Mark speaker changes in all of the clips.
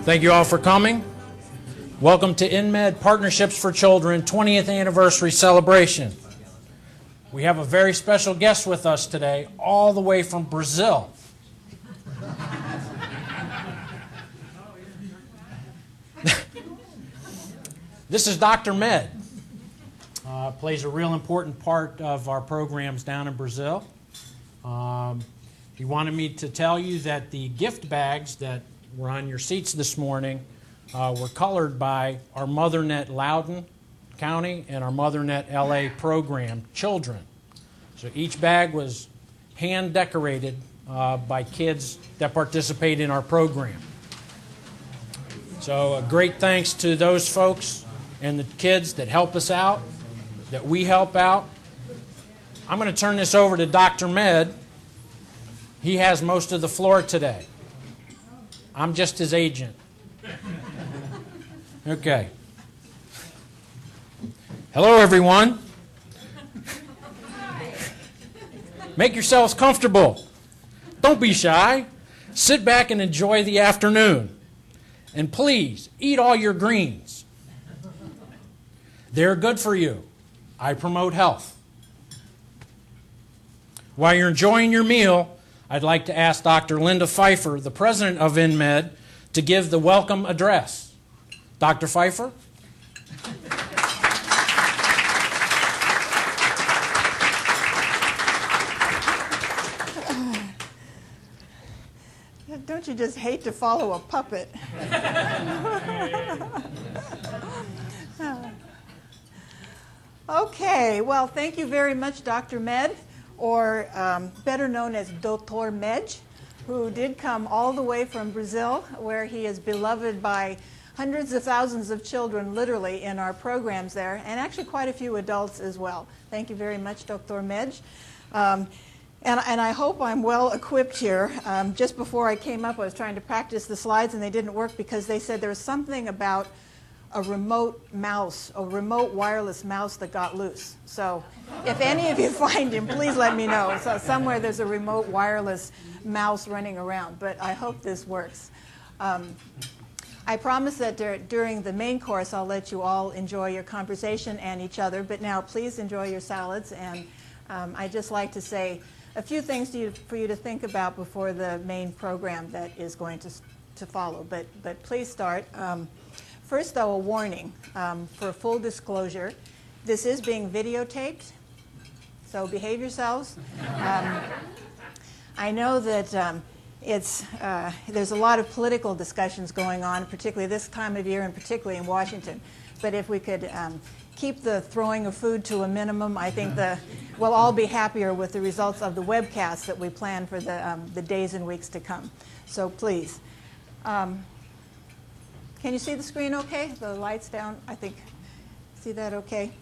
Speaker 1: Thank you all for coming. Welcome to INMED Partnerships for Children 20th Anniversary Celebration. We have a very special guest with us today, all the way from Brazil. This is Dr. Med. Plays a real important part of our programs down in Brazil. He wanted me to tell you that the gift bags that were on your seats this morning were colored by our MotherNet Loudoun County and our MotherNet LA program children. So each bag was hand decorated by kids that participate in our program. So a great thanks to those folks and the kids that help us out, that we help out. I'm going to turn this over to Dr. Med. He has most of the floor today. I'm just his agent. Okay. Hello, everyone. Make yourselves comfortable. Don't be shy. Sit back and enjoy the afternoon. And please, eat all your greens. They're good for you. I promote health. While you're enjoying your meal, I'd like to ask Dr. Linda Pfeiffer, the president of INMED, to give the welcome address. Dr. Pfeiffer?
Speaker 2: Don't you just hate to follow a puppet? Okay, well, thank you very much, Dr. Med, or better known as Dr. Med, who did come all the way from Brazil, where he is beloved by hundreds of thousands of children, literally, in our programs there, and actually quite a few adults as well. Thank you very much, Dr. Med. And I hope I'm well equipped here. Just before I came up, I was trying to practice the slides, and they didn't work because they said there was something about a remote mouse, a remote wireless mouse that got loose. So if any of you find him, please let me know. So somewhere there's a remote wireless mouse running around, but I hope this works. I promise that during the main course I'll let you all enjoy your conversation and each other, but now please enjoy your salads, and I'd just like to say a few things for you to think about before the main program that is going to follow, but please start. First, though, a warning. For full disclosure, this is being videotaped, so behave yourselves. I know that there's a lot of political discussions going on, particularly this time of year and particularly in Washington. But if we could keep the throwing of food to a minimum, I think we'll all be happier with the results of the webcast that we plan for the days and weeks to come. So please. Can you see the screen okay? The light's down, I think. See that okay?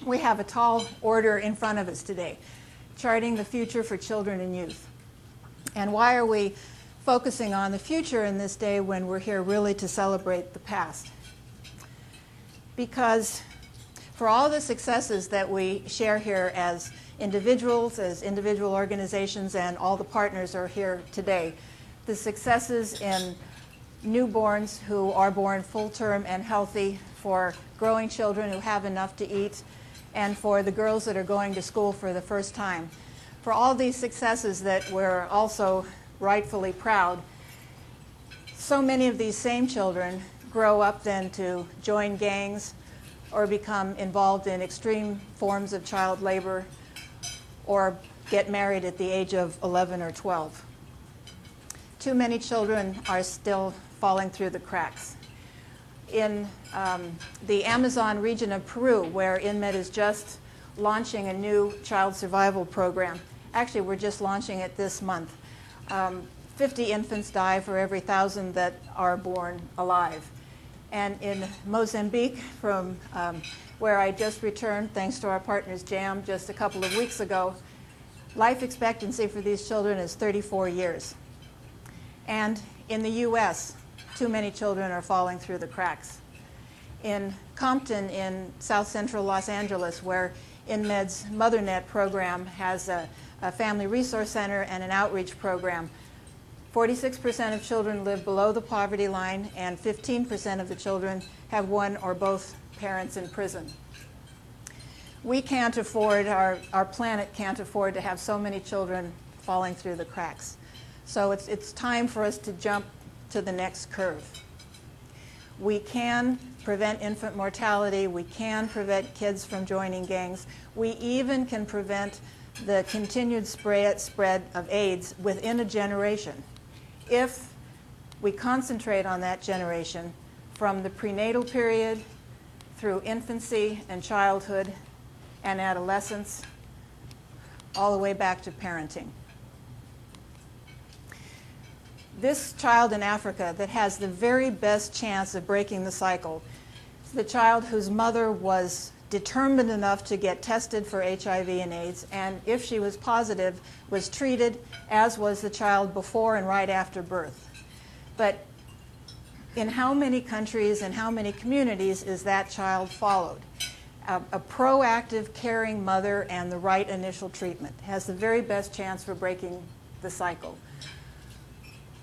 Speaker 2: We have a tall order in front of us today, charting the future for children and youth. And why are we focusing on the future in this day when we're here really to celebrate the past? Because for all the successes that we share here as individuals, as individual organizations, and all the partners are here today, the successes in newborns who are born full-term and healthy, for growing children who have enough to eat, and for the girls that are going to school for the first time. For all these successes that we're also rightfully proud, so many of these same children grow up then to join gangs or become involved in extreme forms of child labor or get married at the age of 11 or 12. Too many children are still falling through the cracks. In the Amazon region of Peru, where INMED is just launching a new child survival program, actually we're just launching it this month, 50 infants die for every 1,000 that are born alive. And in Mozambique, from where I just returned, thanks to our partners JAM just a couple of weeks ago, life expectancy for these children is 34 years. And in the U.S., too many children are falling through the cracks. In Compton, in south central Los Angeles, where INMED's MotherNet program has a family resource center and an outreach program, 46% of children live below the poverty line, and 15% of the children have one or both parents in prison. We can't afford, our planet can't afford to have so many children falling through the cracks. So it's time for us to jump to the next curve. We can prevent infant mortality. We can prevent kids from joining gangs. We even can prevent the continued spread of AIDS within a generation if we concentrate on that generation from the prenatal period through infancy and childhood and adolescence all the way back to parenting. This child in Africa that has the very best chance of breaking the cycle is the child whose mother was determined enough to get tested for HIV and AIDS, and if she was positive, was treated, as was the child before and right after birth. But in how many countries and how many communities is that child followed? A proactive, caring mother and the right initial treatment has the very best chance for breaking the cycle.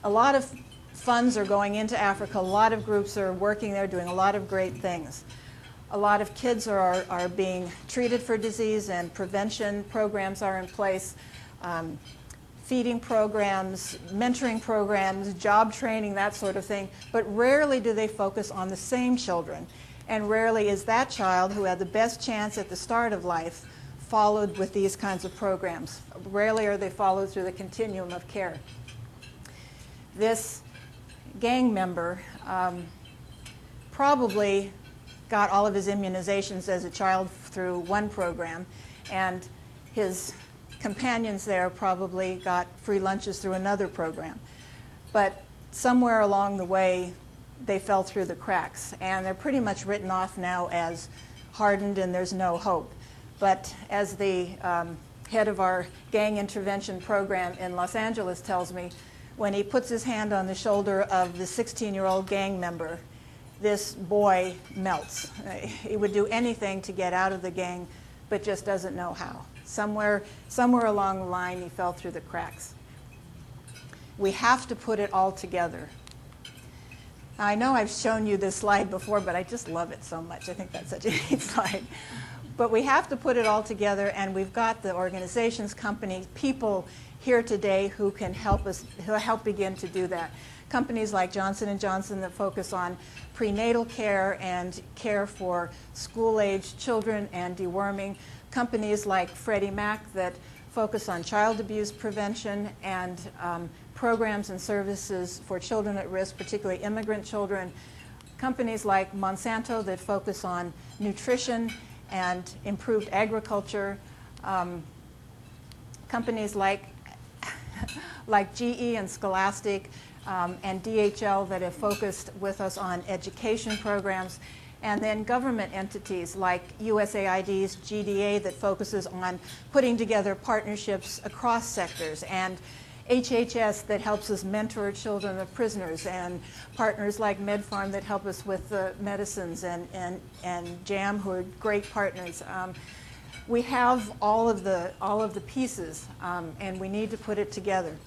Speaker 2: A lot of funds are going into Africa. A lot of groups are working there, doing a lot of great things. A lot of kids are being treated for disease, and prevention programs are in place. Feeding programs, mentoring programs, job training, that sort of thing. But rarely do they focus on the same children. And rarely is that child who had the best chance at the start of life followed with these kinds of programs. Rarely are they followed through the continuum of care. This gang member probably got all of his immunizations as a child through one program, and his companions there probably got free lunches through another program. But somewhere along the way, they fell through the cracks, and they're pretty much written off now as hardened and there's no hope. But as the head of our gang intervention program in Los Angeles tells me, when he puts his hand on the shoulder of the 16-year-old gang member, this boy melts. He would do anything to get out of the gang, but just doesn't know how. Somewhere along the line, he fell through the cracks. We have to put it all together. I know I've shown you this slide before, but I just love it so much. I think that's such a neat slide. But we have to put it all together, and we've got the organizations, companies, people here today who can help us, who help begin to do that. Companies like Johnson & Johnson that focus on prenatal care and care for school-aged children and deworming. Companies like Freddie Mac that focus on child abuse prevention and programs and services for children at risk, particularly immigrant children. Companies like Monsanto that focus on nutrition and improved agriculture. Companies like GE and Scholastic and DHL that have focused with us on education programs, and then government entities like USAID's GDA that focuses on putting together partnerships across sectors, and HHS that helps us mentor children of prisoners, and partners like MedFarm that help us with the medicines, and JAM who are great partners. We have all of the pieces, and we need to put it together.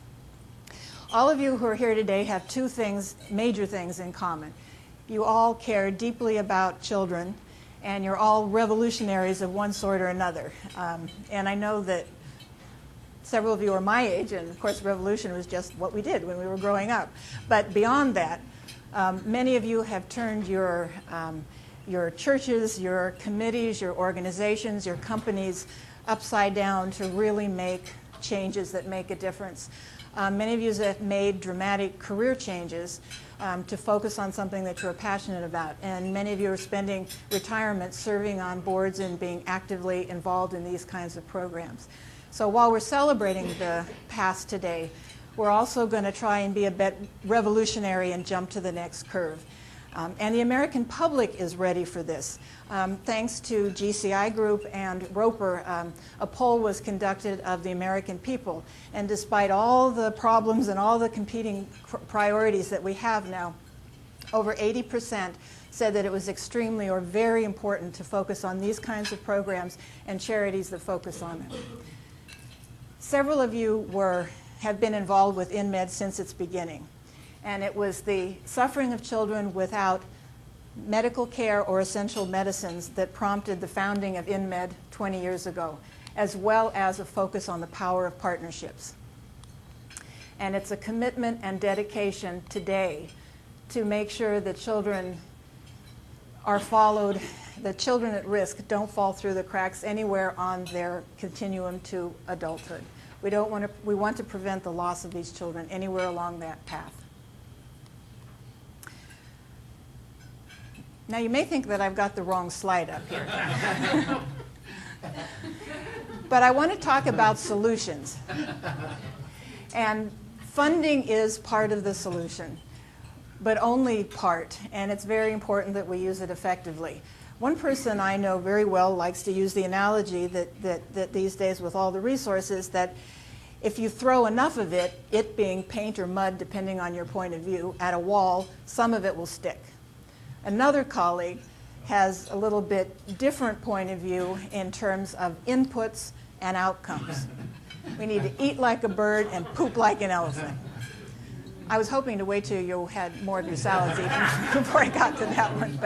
Speaker 2: All of you who are here today have two things, major things in common. You all care deeply about children, and you're all revolutionaries of one sort or another. And I know that several of you are my age, and of course revolution was just what we did when we were growing up. But beyond that, many of you have turned your churches, your committees, your organizations, your companies upside down to really make changes that make a difference. Many of you have made dramatic career changes to focus on something that you're passionate about, and many of you are spending retirement serving on boards and being actively involved in these kinds of programs. So while we're celebrating the past today, we're also going to try and be a bit revolutionary and jump to the next curve. And the American public is ready for this. Thanks to GCI Group and Roper, a poll was conducted of the American people. And despite all the problems and all the competing priorities that we have now, over 80% said that it was extremely or very important to focus on these kinds of programs and charities that focus on it. Several of you were have been involved with INMED since its beginning. And it was the suffering of children without medical care or essential medicines that prompted the founding of INMED 20 years ago, as well as a focus on the power of partnerships. And it's a commitment and dedication today to make sure that children are followed, that children at risk don't fall through the cracks anywhere on their continuum to adulthood. We want to prevent the loss of these children anywhere along that path. Now you may think that I've got the wrong slide up here. But I want to talk about solutions. And funding is part of the solution, but only part, and it's very important that we use it effectively. One person I know very well likes to use the analogy that these days with all the resources, that if you throw enough of it, it being paint or mud depending on your point of view, at a wall, some of it will stick. Another colleague has a little bit different point of view in terms of inputs and outcomes. We need to eat like a bird and poop like an elephant. I was hoping to wait till you had more of your salads eaten before I got to that one,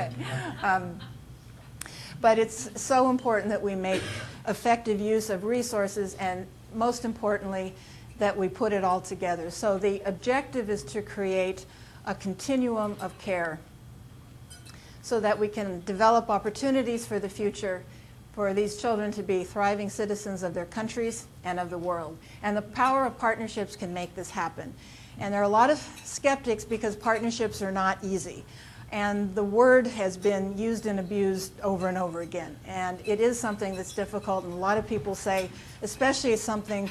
Speaker 2: but it's so important that we make effective use of resources, and most importantly, that we put it all together. So the objective is to create a continuum of care so that we can develop opportunities for the future for these children to be thriving citizens of their countries and of the world. And the power of partnerships can make this happen. And there are a lot of skeptics because partnerships are not easy. And the word has been used and abused over and over again. And it is something that's difficult, and a lot of people say, especially something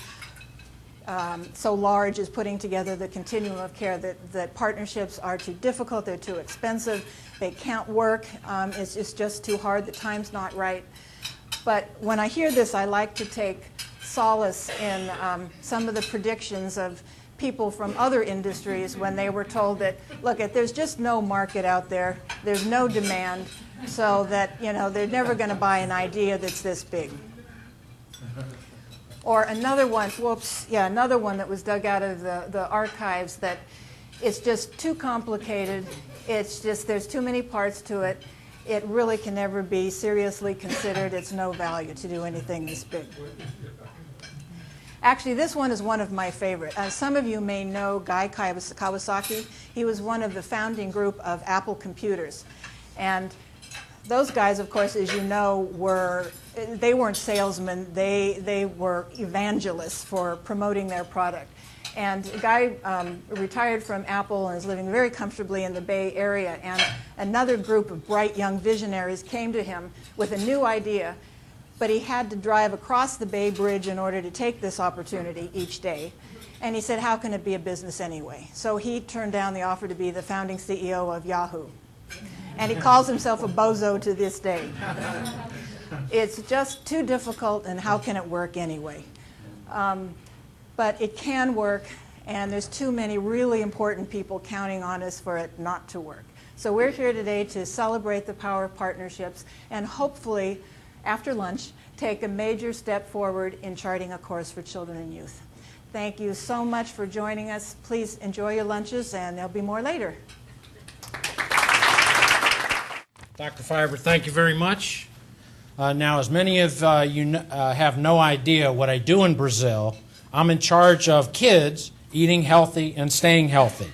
Speaker 2: so large as putting together the continuum of care, that partnerships are too difficult, they're too expensive, they can't work, it's just too hard, the time's not right. But when I hear this, I like to take solace in some of the predictions of people from other industries when they were told that, look, there's just no market out there, there's no demand, so that, you know, they're never going to buy an idea that's this big. Or another one, another one that was dug out of the archives, that it's just too complicated, it's just, there's too many parts to it, it really can never be seriously considered, it's no value to do anything this big. Actually, this one is one of my favorite. Some of you may know Guy Kawasaki. He was one of the founding group of Apple Computers. And those guys, of course, as you know, they weren't salesmen, they were evangelists for promoting their product. And Guy retired from Apple and is living very comfortably in the Bay Area. And another group of bright young visionaries came to him with a new idea, but he had to drive across the Bay Bridge in order to take this opportunity each day. And he said, how can it be a business anyway? So he turned down the offer to be the founding CEO of Yahoo. And he calls himself a bozo to this day. It's just too difficult, and how can it work anyway? But it can work, and there's too many really important people counting on us for it not to work. So we're here today to celebrate the power of partnerships, and hopefully, after lunch, take a major step forward in charting a course for children and youth. Thank you so much for joining us. Please enjoy your lunches, and there'll be more later.
Speaker 1: Dr. Fiber, thank you very much. Now, as many of you have no idea what I do in Brazil, I'm in charge of kids eating healthy and staying healthy.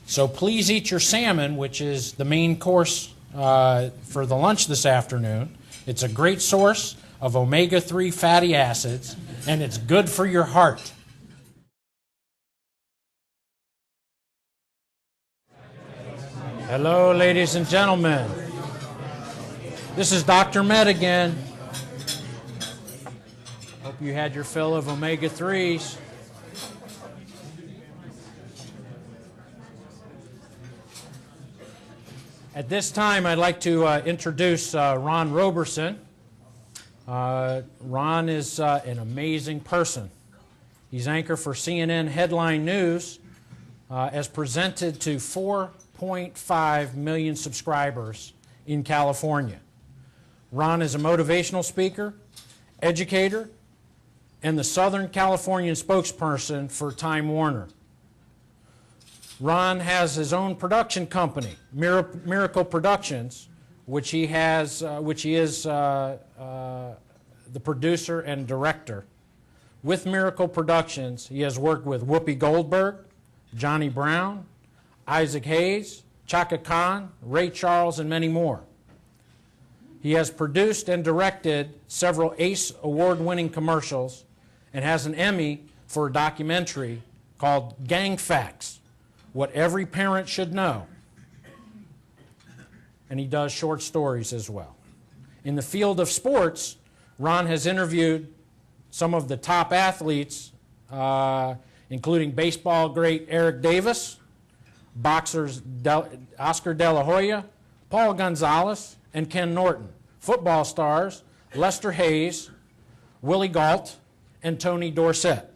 Speaker 1: So please eat your salmon, which is the main course for the lunch this afternoon. It's a great source of omega-3 fatty acids, and it's good for your heart. Hello, ladies and gentlemen. This is Dr. Med again. Hope you had your fill of omega-3s. At this time, I'd like to introduce Ron Roberson. Ron is an amazing person. He's anchor for CNN Headline News, as presented to 4.5 million subscribers in California. Ron is a motivational speaker, educator, and the Southern Californian spokesperson for Time Warner. Ron has his own production company, Miracle Productions, which he is the producer and director. With Miracle Productions, he has worked with Whoopi Goldberg, Johnny Brown, Isaac Hayes, Chaka Khan, Ray Charles, and many more. He has produced and directed several ACE award-winning commercials and has an Emmy for a documentary called Gang Facts, What Every Parent Should Know. And he does short stories as well. In the field of sports, Ron has interviewed some of the top athletes, including baseball great Eric Davis, boxers Oscar De La Hoya, Paul Gonzalez, and Ken Norton, football stars Lester Hayes, Willie Gault, and Tony Dorsett.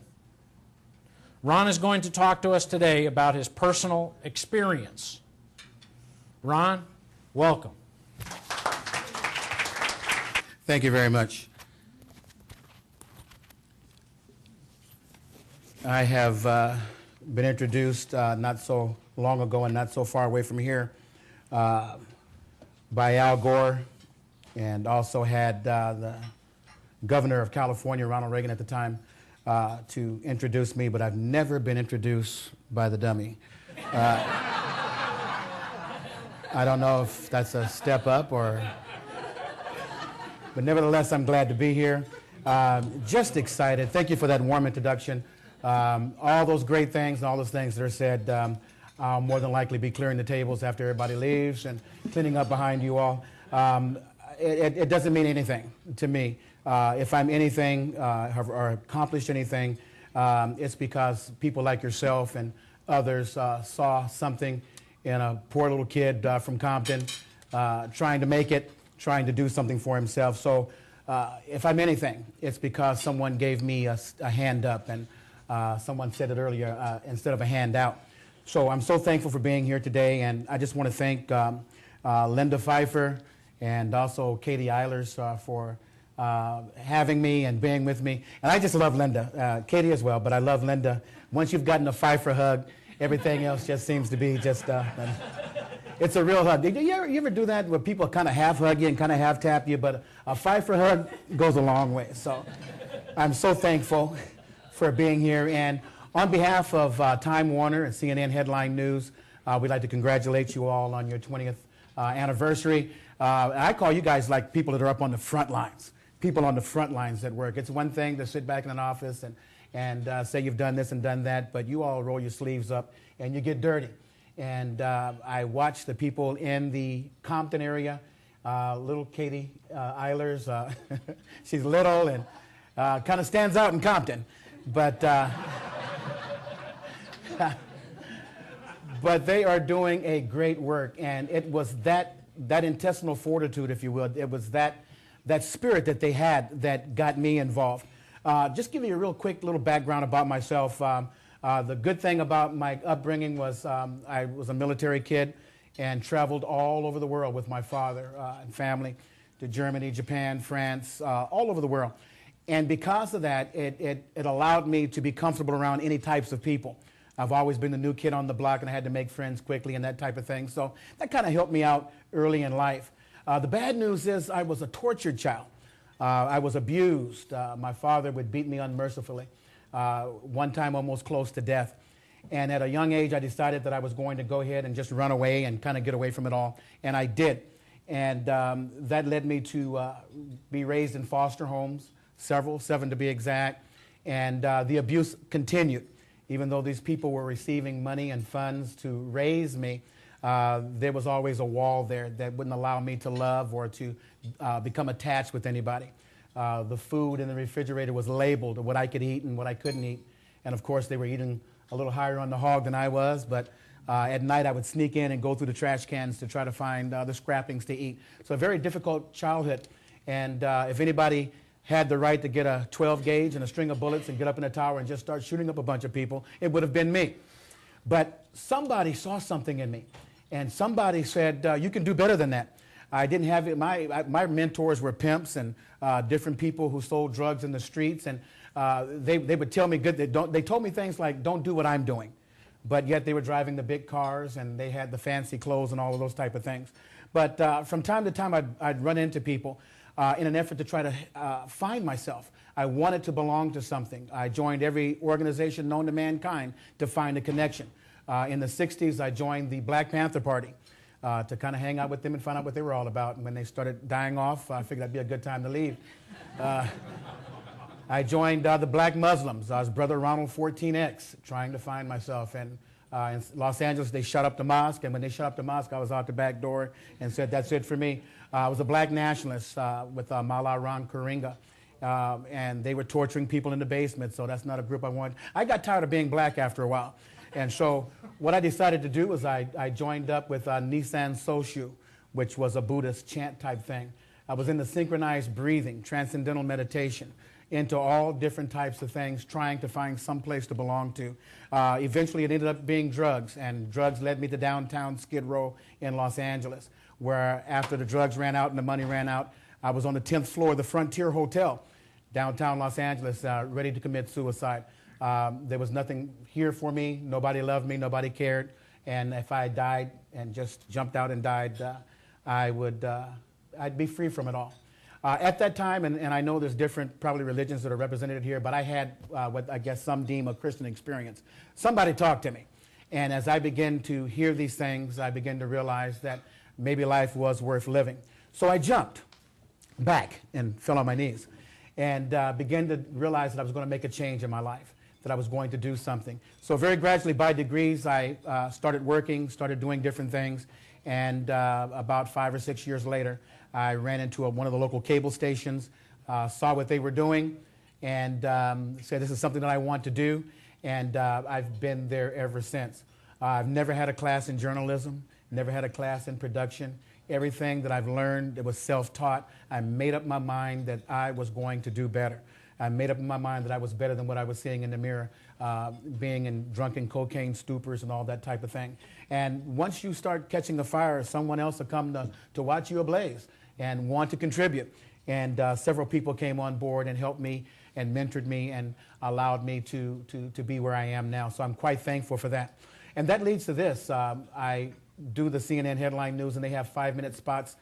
Speaker 1: Ron is going to talk to us today about his personal experience. Ron, welcome.
Speaker 3: Thank you very much. I have been introduced not so long ago and not so far away from here by Al Gore, and also had the governor of California, Ronald Reagan at the time, to introduce me, but I've never been introduced by the dummy. I don't know if that's a step up or... But nevertheless, I'm glad to be here. Just excited. Thank you for that warm introduction. All those great things and all those things that are said, I'll more than likely be clearing the tables after everybody leaves and cleaning up behind you all. It doesn't mean anything to me. If I'm anything or accomplished anything, it's because people like yourself and others saw something in a poor little kid from Compton trying to make it, trying to do something for himself. So if I'm anything, it's because someone gave me a hand up, and someone said it earlier, instead of a handout. So I'm so thankful for being here today, and I just want to thank Linda Pfeiffer and also Katie Eilers for having me and being with me. And I just love Linda, Katie as well, but I love Linda. Once you've gotten a Pfeiffer hug, everything else just seems to be just... It's a real hug. You ever do that where people kind of half hug you and kind of half tap you, but a Pfeiffer hug goes a long way. So I'm so thankful for being here. And on behalf of Time Warner and CNN Headline News, we'd like to congratulate you all on your 20th anniversary. I call you guys like people that are up on the front lines, people on the front lines at work. It's one thing to sit back in an office and say you've done this and done that, but you all roll your sleeves up and you get dirty. And I watch the people in the Compton area, little Katie Eilers. She's little and kind of stands out in Compton. But, but they are doing a great work. And it was that intestinal fortitude, if you will, it was that spirit that they had that got me involved. Just give you a real quick little background about myself. The good thing about my upbringing was I was a military kid and traveled all over the world with my father and family to Germany, Japan, France, all over the world. And because of that, it allowed me to be comfortable around any types of people. I've always been the new kid on the block, and I had to make friends quickly and that type of thing. So that kind of helped me out early in life. The bad news is I was a tortured child. I was abused. My father would beat me unmercifully. One time almost close to death. And at a young age, I decided that I was going to go ahead and just run away and kind of get away from it all. And I did. And that led me to be raised in foster homes, seven to be exact. And the abuse continued. Even though these people were receiving money and funds to raise me, there was always a wall there that wouldn't allow me to love or to become attached with anybody. The food in the refrigerator was labeled, what I could eat and what I couldn't eat. And of course, they were eating a little higher on the hog than I was, but at night I would sneak in and go through the trash cans to try to find the scrappings to eat. So a very difficult childhood. And if anybody had the right to get a 12 gauge and a string of bullets and get up in a tower and just start shooting up a bunch of people, it would have been me. But somebody saw something in me, and somebody said, you can do better than that. I didn't have it. My mentors were pimps and different people who sold drugs in the streets, and They would tell me they told me things like, don't do what I'm doing. But yet they were driving the big cars and they had the fancy clothes and all of those type of things. But from time to time, I'd run into people in an effort to try to find myself. I wanted to belong to something. I joined every organization known to mankind to find a connection. In the 60s, I joined the Black Panther Party to kind of hang out with them and find out what they were all about. And when they started dying off, I figured that'd be a good time to leave. I joined the Black Muslims. I was Brother Ronald 14X, trying to find myself. And in Los Angeles, they shut up the mosque. And when they shut up the mosque, I was out the back door and said, that's it for me. I was a black nationalist with Mala Ron Karinga. And they were torturing people in the basement, so that's not a group I wanted. I got tired of being black after a while. And so what I decided to do was I joined up with Nisan Soshu, which was a Buddhist chant type thing. I was into synchronized breathing, transcendental meditation, into all different types of things, trying to find some place to belong to. Eventually, it ended up being drugs, and drugs led me to downtown Skid Row in Los Angeles, where after the drugs ran out and the money ran out, I was on the 10th floor of the Frontier Hotel, downtown Los Angeles, ready to commit suicide. There was nothing here for me. Nobody loved me. Nobody cared. And if I died and just jumped out and died, I'd be free from it all. At that time, and I know there's different probably religions that are represented here, but I had what I guess some deem a Christian experience. Somebody talked to me. And as I began to hear these things, I began to realize that maybe life was worth living. So I jumped back and fell on my knees and began to realize that I was going to make a change in my life, that I was going to do something. So very gradually, by degrees, I started working, started doing different things, and about 5 or 6 years later, I ran into one of the local cable stations, saw what they were doing, and said, this is something that I want to do, and I've been there ever since. I've never had a class in journalism, never had a class in production. Everything that I've learned, it was self-taught. I made up my mind that I was going to do better. I made up in my mind that I was better than what I was seeing in the mirror, being in drunken cocaine stupors and all that type of thing. And once you start catching a fire, someone else will come to watch you ablaze and want to contribute. And several people came on board and helped me and mentored me and allowed me to be where I am now. So I'm quite thankful for that. And that leads to this. I do the CNN headline news, and they have 5-minute spots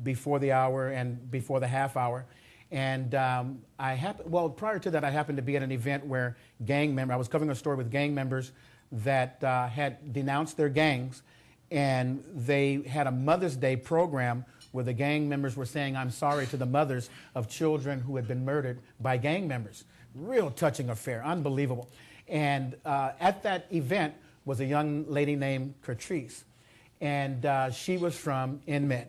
Speaker 3: before the hour and before the half hour. And prior to that, I happened to be at an event where I was covering a story with gang members that had denounced their gangs, and they had a Mother's Day program where the gang members were saying, I'm sorry to the mothers of children who had been murdered by gang members. Real touching affair, unbelievable. And at that event was a young lady named Catrice, and she was from INMED.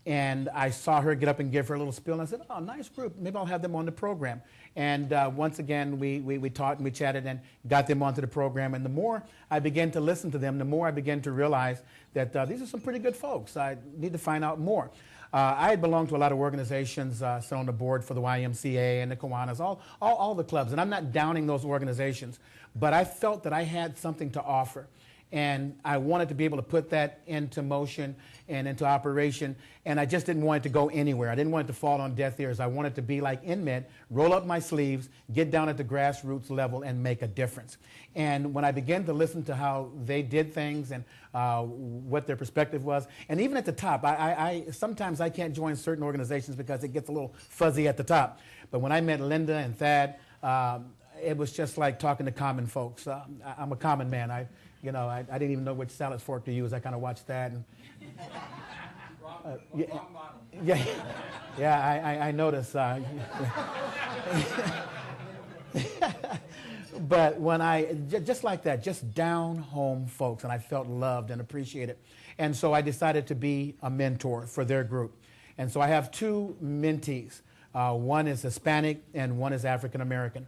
Speaker 3: And I saw her get up and give her a little spiel, and I said, oh, nice group. Maybe I'll have them on the program. And once again, we talked and we chatted and got them onto the program. And the more I began to listen to them, the more I began to realize that these are some pretty good folks. I need to find out more. I had belonged to a lot of organizations, sit on the board for the YMCA and the Kiwanis, all the clubs. And I'm not downing those organizations, but I felt that I had something to offer. And I wanted to be able to put that into motion and into operation. And I just didn't want it to go anywhere. I didn't want it to fall on deaf ears. I wanted to be like INMED, roll up my sleeves, get down at the grassroots level, and make a difference. And when I began to listen to how they did things and what their perspective was, and even at the top, sometimes I can't join certain organizations because it gets a little fuzzy at the top. But when I met Linda and Thad, it was just like talking to common folks. I'm a common man. I didn't even know which salad fork to use. I kind of watched that. And, I noticed. But when just like that, just down home folks, and I felt loved and appreciated. And so I decided to be a mentor for their group. And so I have 2 mentees. One is Hispanic and one is African American.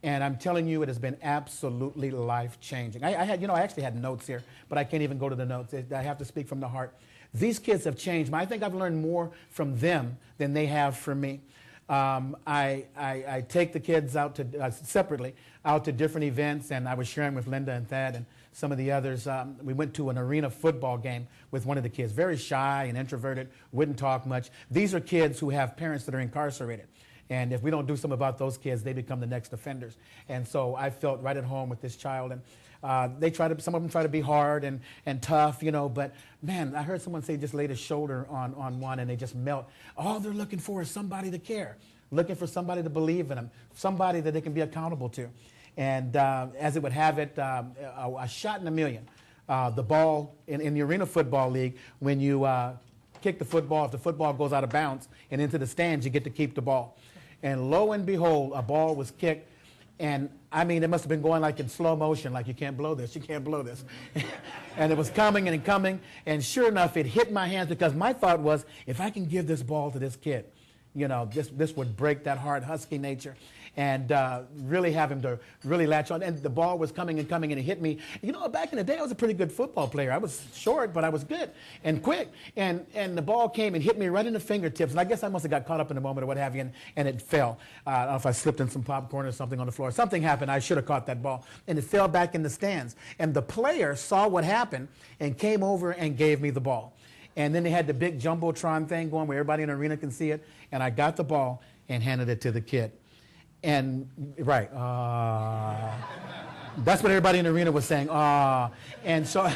Speaker 3: And I'm telling you, it has been absolutely life-changing. I actually had notes here, but I can't even go to the notes. I have to speak from the heart. These kids have changed. I think I've learned more from them than they have from me. I take the kids out separately out to different events, and I was sharing with Linda and Thad and some of the others. We went to an arena football game with one of the kids, very shy and introverted, wouldn't talk much. These are kids who have parents that are incarcerated. And if we don't do something about those kids, they become the next offenders. And so I felt right at home with this child. And some of them try to be hard and tough, but man, I heard someone say just laid a shoulder on one and they just melt. All they're looking for is somebody to care, looking for somebody to believe in them, somebody that they can be accountable to. And as it would have it, a shot in a million. The ball in the Arena Football League, when you kick the football, if the football goes out of bounds and into the stands, you get to keep the ball. And lo and behold, a ball was kicked. And I mean, it must have been going like in slow motion, like you can't blow this, you can't blow this. And it was coming and coming. And sure enough, it hit my hands because my thought was, if I can give this ball to this kid, this would break that hard, husky nature and really have him to really latch on. And the ball was coming and coming, and it hit me. Back in the day, I was a pretty good football player. I was short, but I was good and quick. And the ball came and hit me right in the fingertips. And I guess I must have got caught up in the moment or what have you, and it fell. I don't know if I slipped in some popcorn or something on the floor. Something happened. I should have caught that ball. And it fell back in the stands. And the player saw what happened and came over and gave me the ball. And then they had the big Jumbotron thing going where everybody in the arena can see it. And I got the ball and handed it to the kid. And, right, that's what everybody in the arena was saying, And so,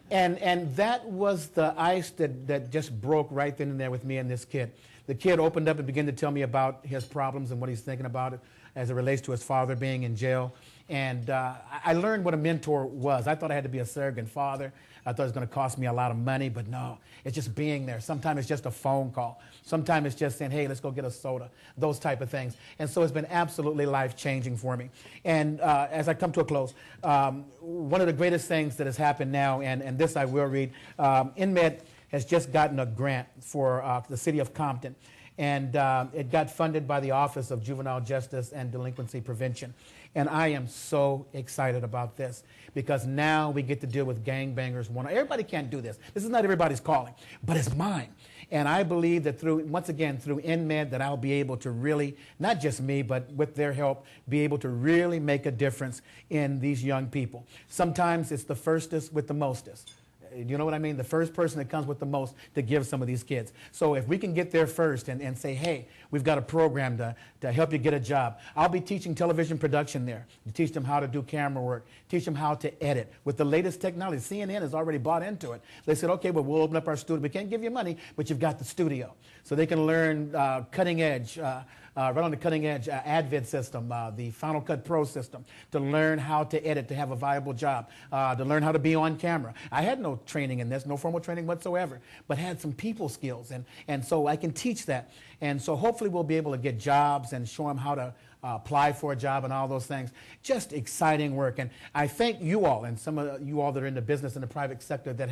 Speaker 3: and that was the ice that just broke right then and there with me and this kid. The kid opened up and began to tell me about his problems and what he's thinking about it as it relates to his father being in jail. And I learned what a mentor was. I thought I had to be a surrogate father. I thought it was going to cost me a lot of money, but no, it's just being there. Sometimes it's just a phone call. Sometimes it's just saying, hey, let's go get a soda, those type of things. And so it's been absolutely life-changing for me. And as I come to a close, one of the greatest things that has happened now, and this I will read, INMED has just gotten a grant for the city of Compton. And it got funded by the Office of Juvenile Justice and Delinquency Prevention. And I am so excited about this because now we get to deal with gangbangers. Everybody can't do this. This is not everybody's calling, but it's mine. And I believe that through INMED, that I'll be able to really, not just me, but with their help, be able to really make a difference in these young people. Sometimes it's the firstest with the mostest. You know what I mean? The first person that comes with the most to give some of these kids. So if we can get there first and say, hey, we've got a program to help you get a job. I'll be teaching television production there, to teach them how to do camera work, teach them how to edit with the latest technology. CNN has already bought into it. They said, okay, well, we'll open up our studio. We can't give you money, but you've got the studio. So they can learn cutting edge, right on the cutting edge AdVid system, the Final Cut Pro system, to learn how to edit, to have a viable job, to learn how to be on camera. I had no training in this, no formal training whatsoever, but had some people skills, and so I can teach that. And so hopefully we'll be able to get jobs and show them how to apply for a job and all those things. Just exciting work. And I thank you all and some of you all that are in the business and the private sector that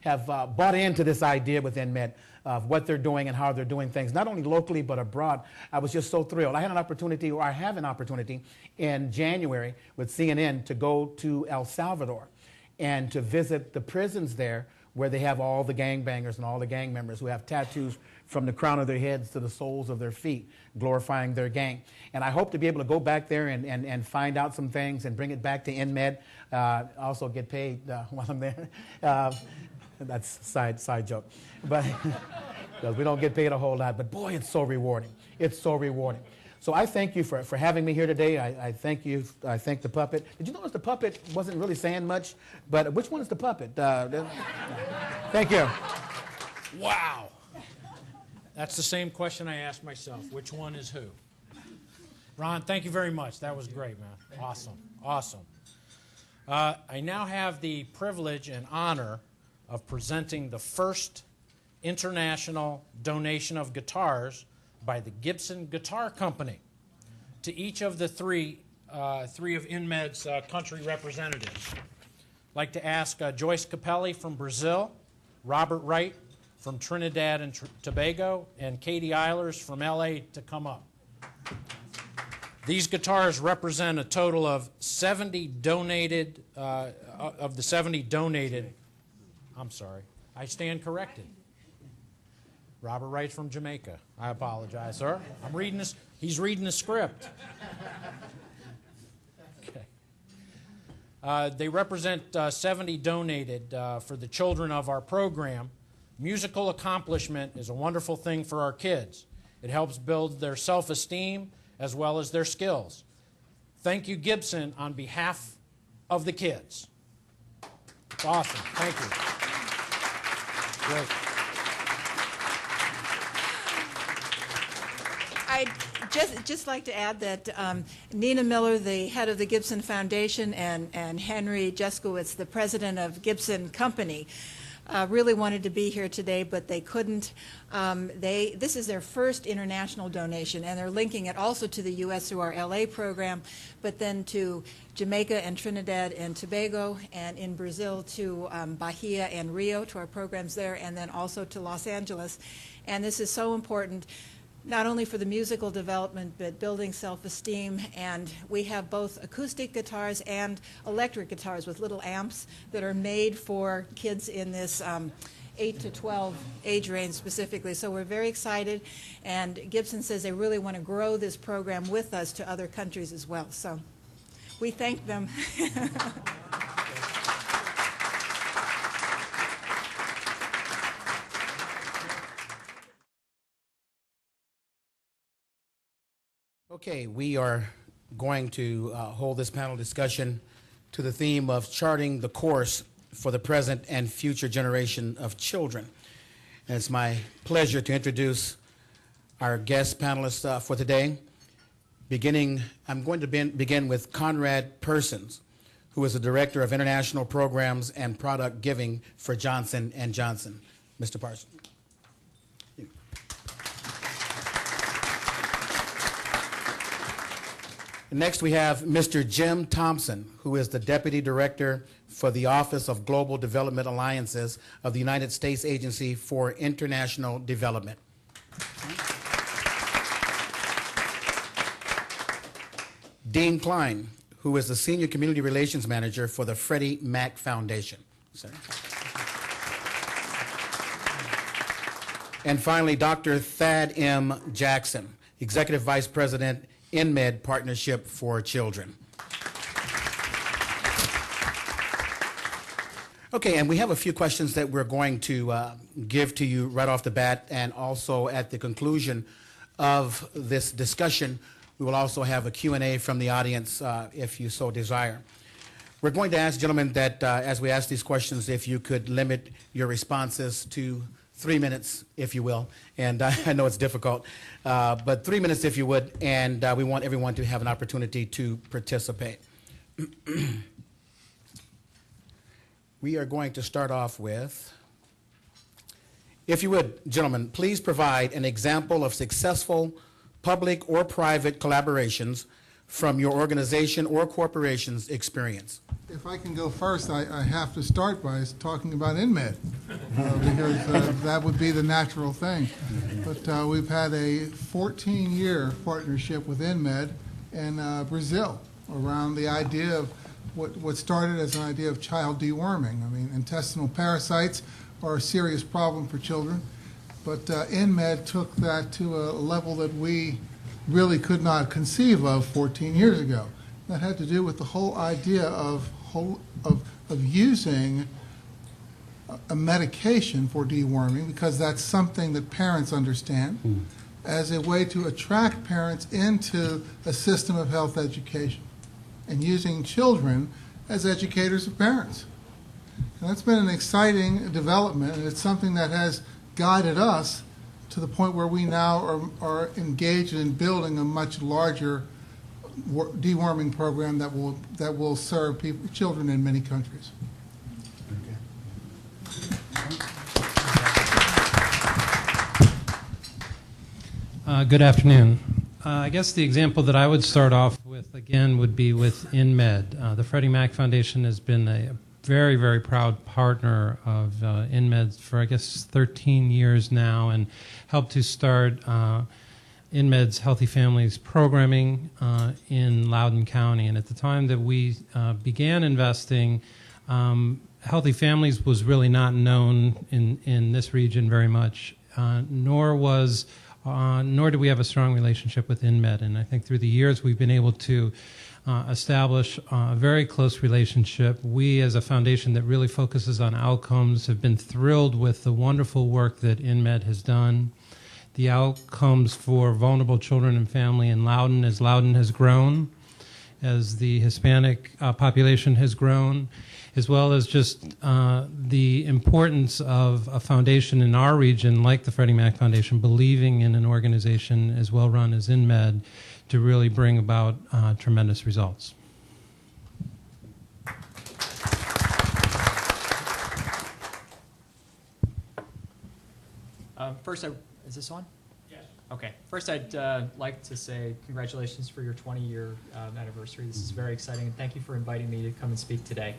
Speaker 3: have bought into this idea with INMED of what they're doing and how they're doing things, not only locally but abroad. I was just so thrilled. I have an opportunity in January with CNN to go to El Salvador and to visit the prisons there where they have all the gangbangers and all the gang members who have tattoos from the crown of their heads to the soles of their feet, glorifying their gang. And I hope to be able to go back there and find out some things and bring it back to INMED. Also get paid while I'm there. That's a side joke. But because we don't get paid a whole lot. But boy, it's so rewarding. It's so rewarding. So I thank you for having me here today. I thank you. I thank the puppet. Did you notice the puppet wasn't really saying much? But which one is the puppet? Thank you.
Speaker 1: Wow. That's the same question I asked myself. Which one is who? Ron, thank you very much. That was great, man. Awesome. Awesome. I now have the privilege and honor of presenting the first international donation of guitars by the Gibson Guitar Company to each of the three of INMED's country representatives. I'd like to ask Joyce Capelli from Brazil, Robert Wright from Trinidad and Tobago, and Katie Eilers from LA to come up. These guitars represent a total of 70 donated, of the 70 donated, I'm sorry, I stand corrected. Robert Wright's from Jamaica. I apologize, sir. I'm reading this. He's reading the script. Okay. They represent 70 donated for the children of our program. Musical accomplishment is a wonderful thing for our kids. It helps build their self-esteem as well as their skills. Thank you, Gibson, on behalf of the kids. It's awesome. Thank you. Great.
Speaker 2: I'd just like to add that Nina Miller, the head of the Gibson Foundation, and Henry Jeskowitz, the president of Gibson Company, really wanted to be here today, but they couldn't. This is their first international donation, and they're linking it also to the U.S. through our LA program, but then to Jamaica and Trinidad and Tobago, and in Brazil to Bahia and Rio, to our programs there, and then also to Los Angeles. And this is so important, not only for the musical development, but building self-esteem. And we have both acoustic guitars and electric guitars with little amps that are made for kids in this 8 to 12 age range specifically. So we're very excited. And Gibson says they really want to grow this program with us to other countries as well. So we thank them.
Speaker 3: Okay, we are going to hold this panel discussion to the theme of charting the course for the present and future generation of children. And it's my pleasure to introduce our guest panelists for today. I'm going to begin with Conrad Persons, who is the Director of International Programs and Product Giving for Johnson & Johnson. Mr. Parsons. Next, we have Mr. Jim Thompson, who is the Deputy Director for the Office of Global Development Alliances of the United States Agency for International Development. Dean Klein, who is the Senior Community Relations Manager for the Freddie Mac Foundation. Sorry. And finally, Dr. Thad M. Jackson, Executive Vice President, INMED Partnership for Children. Okay, and we have a few questions that we're going to give to you right off the bat, and also at the conclusion of this discussion, we will also have a Q&A from the audience if you so desire. We're going to ask, gentlemen, that as we ask these questions, if you could limit your responses to 3 minutes, if you will, and I know it's difficult, but 3 minutes if you would, and we want everyone to have an opportunity to participate. We are going to start off with, if you would, gentlemen, please provide an example of successful public or private collaborations from your organization or corporation's experience.
Speaker 4: If I can go first, I have to start by talking about INMED, because that would be the natural thing. But we've had a 14-year partnership with INMED in Brazil around the idea of what started as an idea of child deworming. I mean, intestinal parasites are a serious problem for children, but INMED took that to a level that we really could not conceive of 14 years ago. That had to do with the whole idea of using a medication for deworming, because that's something that parents understand, as a way to attract parents into a system of health education, and using children as educators of parents. And that's been an exciting development, and it's something that has guided us to the point where we now are engaged in building a much larger deworming program that will serve children in many countries.
Speaker 5: Good afternoon. I guess the example that I would start off with, again, would be with INMED. The Freddie Mac Foundation has been a very, very proud partner of INMED for, I guess, 13 years now, and helped to start INMED's Healthy Families programming in Loudoun County. And at the time that we began investing, Healthy Families was really not known in this region very much, nor did we have a strong relationship with INMED. And I think through the years we've been able to establish a very close relationship. We, as a foundation that really focuses on outcomes, have been thrilled with the wonderful work that INMED has done. the outcomes for vulnerable children and family in Loudoun as Loudoun has grown, as the Hispanic population has grown, as well as just the importance of a foundation in our region like the Freddie Mac Foundation believing in an organization as well run as INMED to really bring about tremendous results.
Speaker 6: Is this on? Yes. Okay. First, I'd like to say congratulations for your 20-year anniversary. This is very exciting, and thank you for inviting me to come and speak today.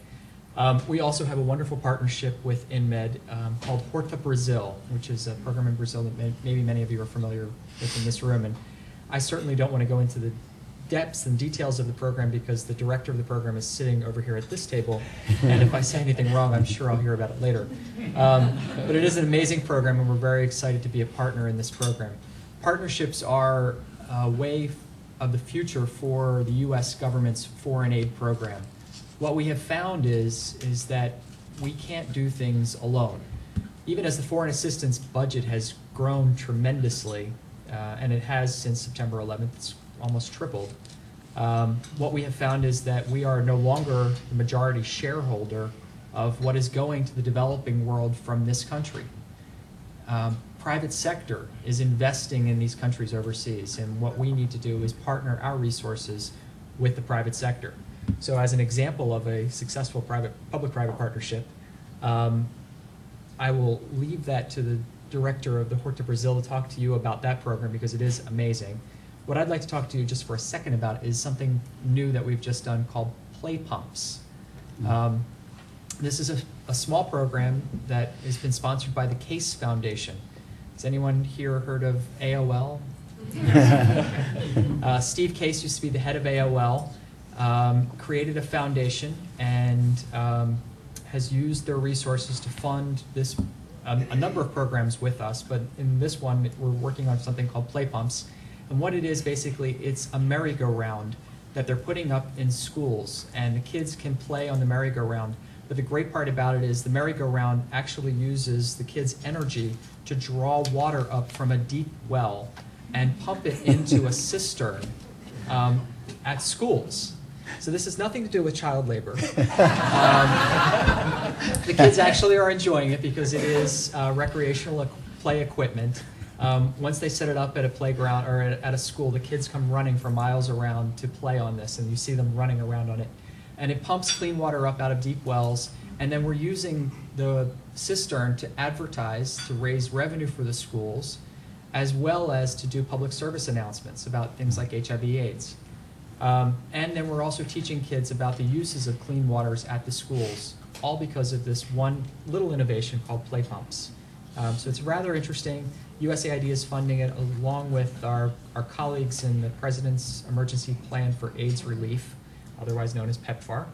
Speaker 6: We also have a wonderful partnership with INMED called Horta Brazil, which is a program in Brazil that maybe many of you are familiar with in this room. And I certainly don't want to go into the depths and details of the program because the director of the program is sitting over here at this table, and if I say anything wrong, I'm sure I'll hear about it later. But it is an amazing program, and we're very excited to be a partner in this program. Partnerships are a way of the future for the U.S. government's foreign aid program. What we have found is that we can't do things alone. Even as the foreign assistance budget has grown tremendously, and it has since September 11th, it's almost tripled. What we have found is that we are no longer the majority shareholder of what is going to the developing world from this country. Private sector is investing in these countries overseas, and what we need to do is partner our resources with the private sector. So as an example of a successful public-private partnership, I will leave that to the director of the Horta Brazil to talk to you about that program because it is amazing. What I'd like to talk to you just for a second about is something new that we've just done called play pumps. This is a small program that has been sponsored by the Case Foundation. Has anyone here heard of AOL? Steve Case used to be the head of AOL, created a foundation and has used their resources to fund this a number of programs with us, but in this one we're working on something called play pumps. And what it is, basically, it's a merry-go-round that they're putting up in schools, and the kids can play on the merry-go-round. But the great part about it is the merry-go-round actually uses the kids' energy to draw water up from a deep well and pump it into a cistern at schools. So this has nothing to do with child labor. The kids actually are enjoying it because it is recreational play equipment. Once they set it up at a playground or at a school, the kids come running for miles around to play on this, and you see them running around on it. And it pumps clean water up out of deep wells, and then we're using the cistern to advertise, to raise revenue for the schools, as well as to do public service announcements about things like HIV/AIDS. And then we're also teaching kids about the uses of clean waters at the schools, all because of this one little innovation called play pumps. So it's rather interesting. USAID is funding it along with our colleagues in the President's Emergency Plan for AIDS Relief, otherwise known as PEPFAR,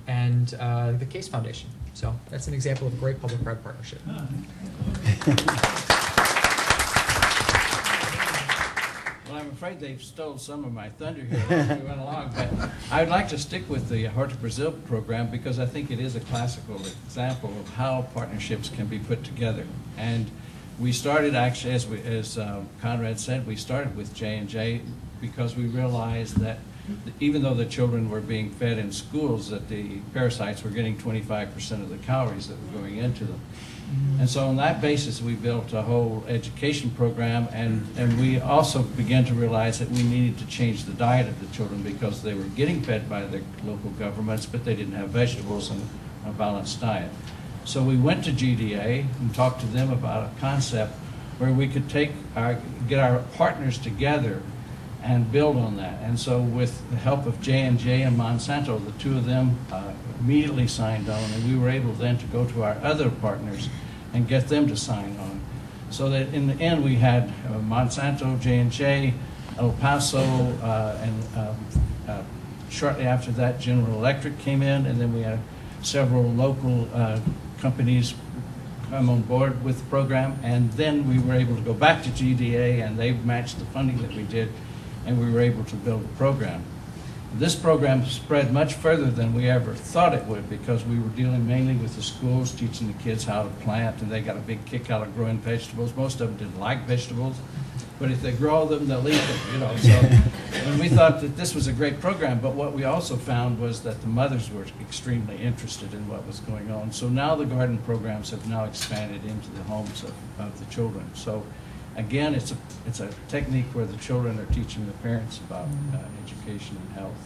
Speaker 6: and the Case Foundation. So that's an example of a great public-private partnership.
Speaker 7: Well, I'm afraid they've stole some of my thunder here as we went along, but I would like to stick with the Horta Brazil program because I think it is a classical example of how partnerships can be put together. And we started actually, as Conrad said, we started with J&J because we realized that even though the children were being fed in schools, that the parasites were getting 25% of the calories that were going into them. And so on that basis, we built a whole education program, and we also began to realize that we needed to change the diet of the children because they were getting fed by their local governments, but they didn't have vegetables and a balanced diet. So we went to GDA and talked to them about a concept where we could get our partners together and build on that. And so with the help of J&J and Monsanto, the two of them immediately signed on, and we were able then to go to our other partners and get them to sign on. So that in the end we had Monsanto, J&J, El Paso, and shortly after that General Electric came in, and then we had several local companies come on board with the program, and then we were able to go back to GDA and they matched the funding that we did, and we were able to build a program. This program spread much further than we ever thought it would, because we were dealing mainly with the schools, teaching the kids how to plant, and they got a big kick out of growing vegetables. Most of them didn't like vegetables, but if they grow them, they'll eat them, you know. So and we thought that this was a great program, but what we also found was that the mothers were extremely interested in what was going on. So now the garden programs have now expanded into the homes of the children. So again, it's a technique where the children are teaching the parents about education and health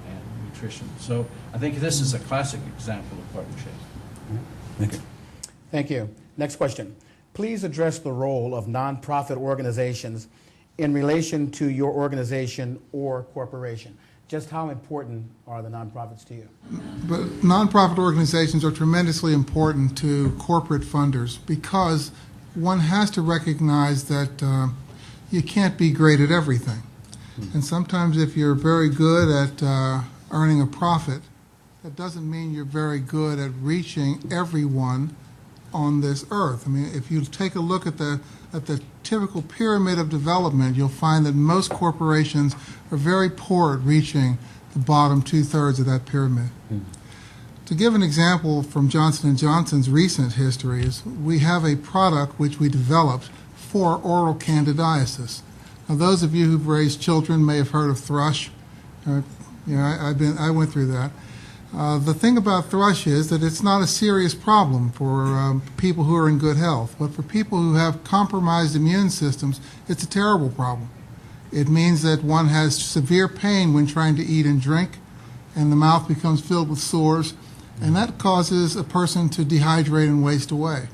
Speaker 7: and nutrition. So I think this is a classic example of partnership.
Speaker 3: Thank you. Thank you. Next question. Please address the role of nonprofit organizations in relation to your organization or corporation. Just how important are the nonprofits to you?
Speaker 4: But nonprofit organizations are tremendously important to corporate funders, because one has to recognize that you can't be great at everything. And sometimes if you're very good at earning a profit, that doesn't mean you're very good at reaching everyone on this earth. I mean, if you take a look at the typical pyramid of development, you'll find that most corporations are very poor at reaching the bottom 2/3 of that pyramid. To give an example from Johnson & Johnson's recent history, is we have a product which we developed for oral candidiasis. Now, those of you who've raised children may have heard of thrush. I went through that. The thing about thrush is that it's not a serious problem for people who are in good health, but for people who have compromised immune systems, it's a terrible problem. It means that one has severe pain when trying to eat and drink, and the mouth becomes filled with sores, and that causes a person to dehydrate and waste away.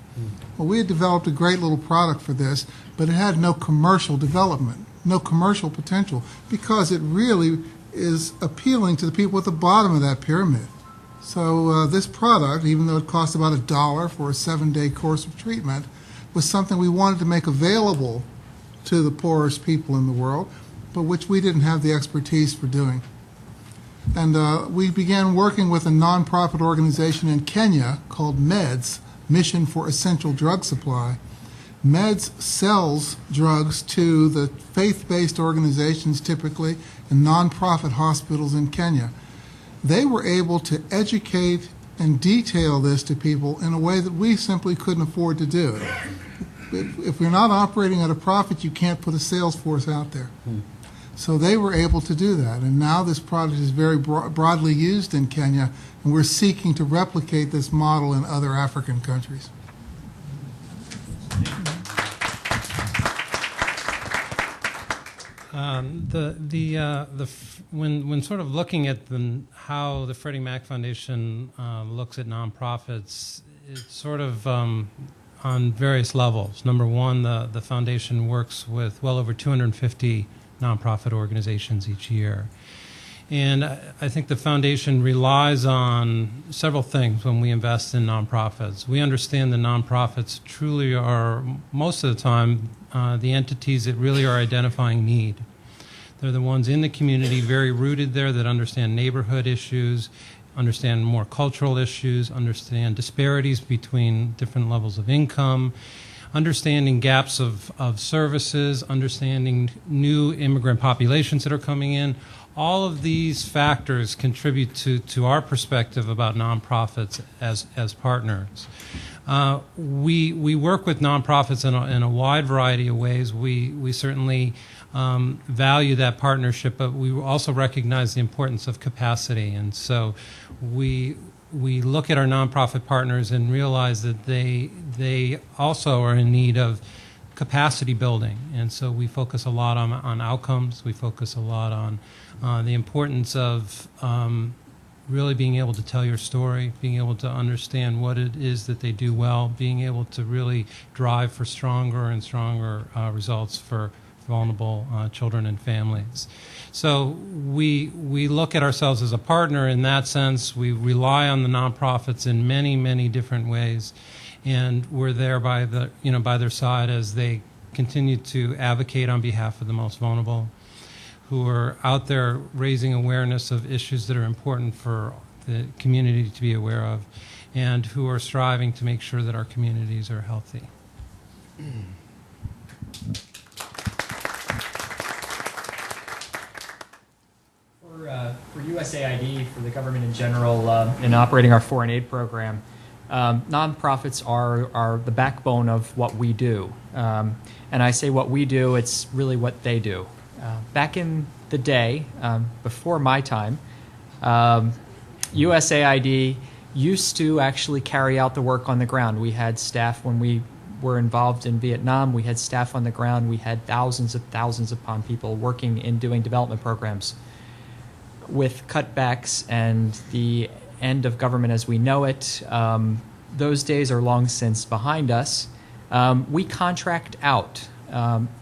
Speaker 4: Well, we had developed a great little product for this, but it had no commercial development, no commercial potential, because it really is appealing to the people at the bottom of that pyramid. So this product, even though it cost about $1 for a 7-day course of treatment, was something we wanted to make available to the poorest people in the world, but which we didn't have the expertise for doing. And we began working with a nonprofit organization in Kenya called MEDS, Mission for Essential Drug Supply. MEDS sells drugs to the faith-based organizations typically and nonprofit hospitals in Kenya. They were able to educate and detail this to people in a way that we simply couldn't afford to do. If we're not operating at a profit, you can't put a sales force out there. So they were able to do that, and now this product is very broadly used in Kenya, and we're seeking to replicate this model in other African countries.
Speaker 5: When sort of looking at how the Freddie Mac Foundation looks at nonprofits, it's sort of on various levels. Number one, the foundation works with well over 250 nonprofit organizations each year. And I think the foundation relies on several things when we invest in nonprofits. We understand the nonprofits truly are, most of the time, the entities that really are identifying need. They're the ones in the community, very rooted there, that understand neighborhood issues, understand more cultural issues, understand disparities between different levels of income, understanding gaps of services, understanding new immigrant populations that are coming in. All of these factors contribute to our perspective about nonprofits as partners. We work with nonprofits in a wide variety of ways. We certainly value that partnership, but we also recognize the importance of capacity. And so we look at our nonprofit partners and realize that they also are in need of capacity building. And so we focus a lot on outcomes. We focus a lot on the importance of really being able to tell your story, being able to understand what it is that they do well, being able to really drive for stronger and stronger results for vulnerable children and families. So we look at ourselves as a partner in that sense. We rely on the nonprofits in many, many different ways, and we're there by their side as they continue to advocate on behalf of the most vulnerable, who are out there raising awareness of issues that are important for the community to be aware of, and who are striving to make sure that our communities are healthy.
Speaker 6: For USAID, for the government in general, in operating our foreign aid program, nonprofits are the backbone of what we do. And I say what we do, it's really what they do. Back in the day, before my time, USAID used to actually carry out the work on the ground. We had staff when we were involved in Vietnam. We had staff on the ground. We had thousands upon people working in doing development programs. With cutbacks and the end of government as we know it, those days are long since behind us. We contract out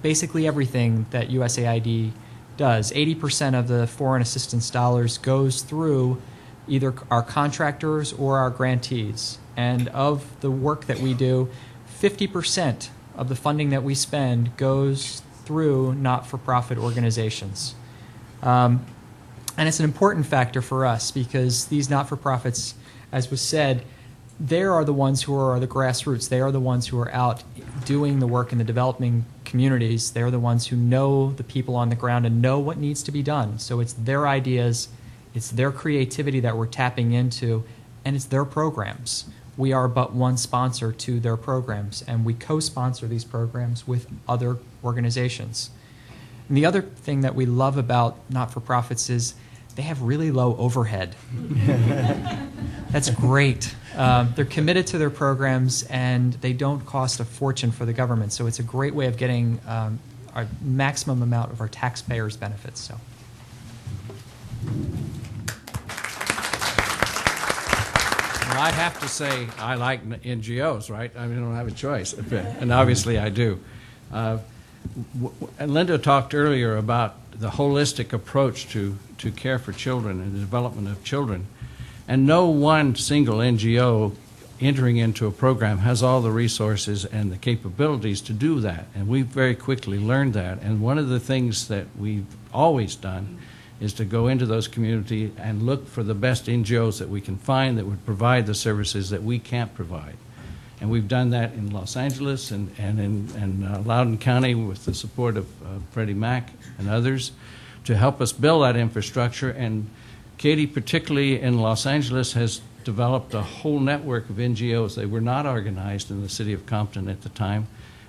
Speaker 6: basically everything that USAID does. 80% of the foreign assistance dollars goes through either our contractors or our grantees. And of the work that we do, 50% of the funding that we spend goes through not-for-profit organizations. And it's an important factor for us because these not-for-profits, as was said, they are the ones who are the grassroots. They are the ones who are out doing the work in the developing communities. They're the ones who know the people on the ground and know what needs to be done. So it's their ideas, it's their creativity that we're tapping into, and it's their programs. We are but one sponsor to their programs, and we co-sponsor these programs with other organizations. And the other thing that we love about not-for-profits is they have really low overhead. That's great. They're committed to their programs, and they don't cost a fortune for the government. So it's a great way of getting our maximum amount of our taxpayers' benefits. So.
Speaker 7: Well, I have to say I like NGOs, right? I mean, I don't have a choice, and obviously I do. And Linda talked earlier about the holistic approach to care for children and the development of children. And no one single NGO entering into a program has all the resources and the capabilities to do that. And we very quickly learned that. And one of the things that we've always done is to go into those communities and look for the best NGOs that we can find that would provide the services that we can't provide. And we've done that in Los Angeles and in Loudoun County with the support of Freddie Mac and others to help us build that infrastructure. And Katie, particularly in Los Angeles, has developed a whole network of NGOs. They were not organized in the city of Compton at the time.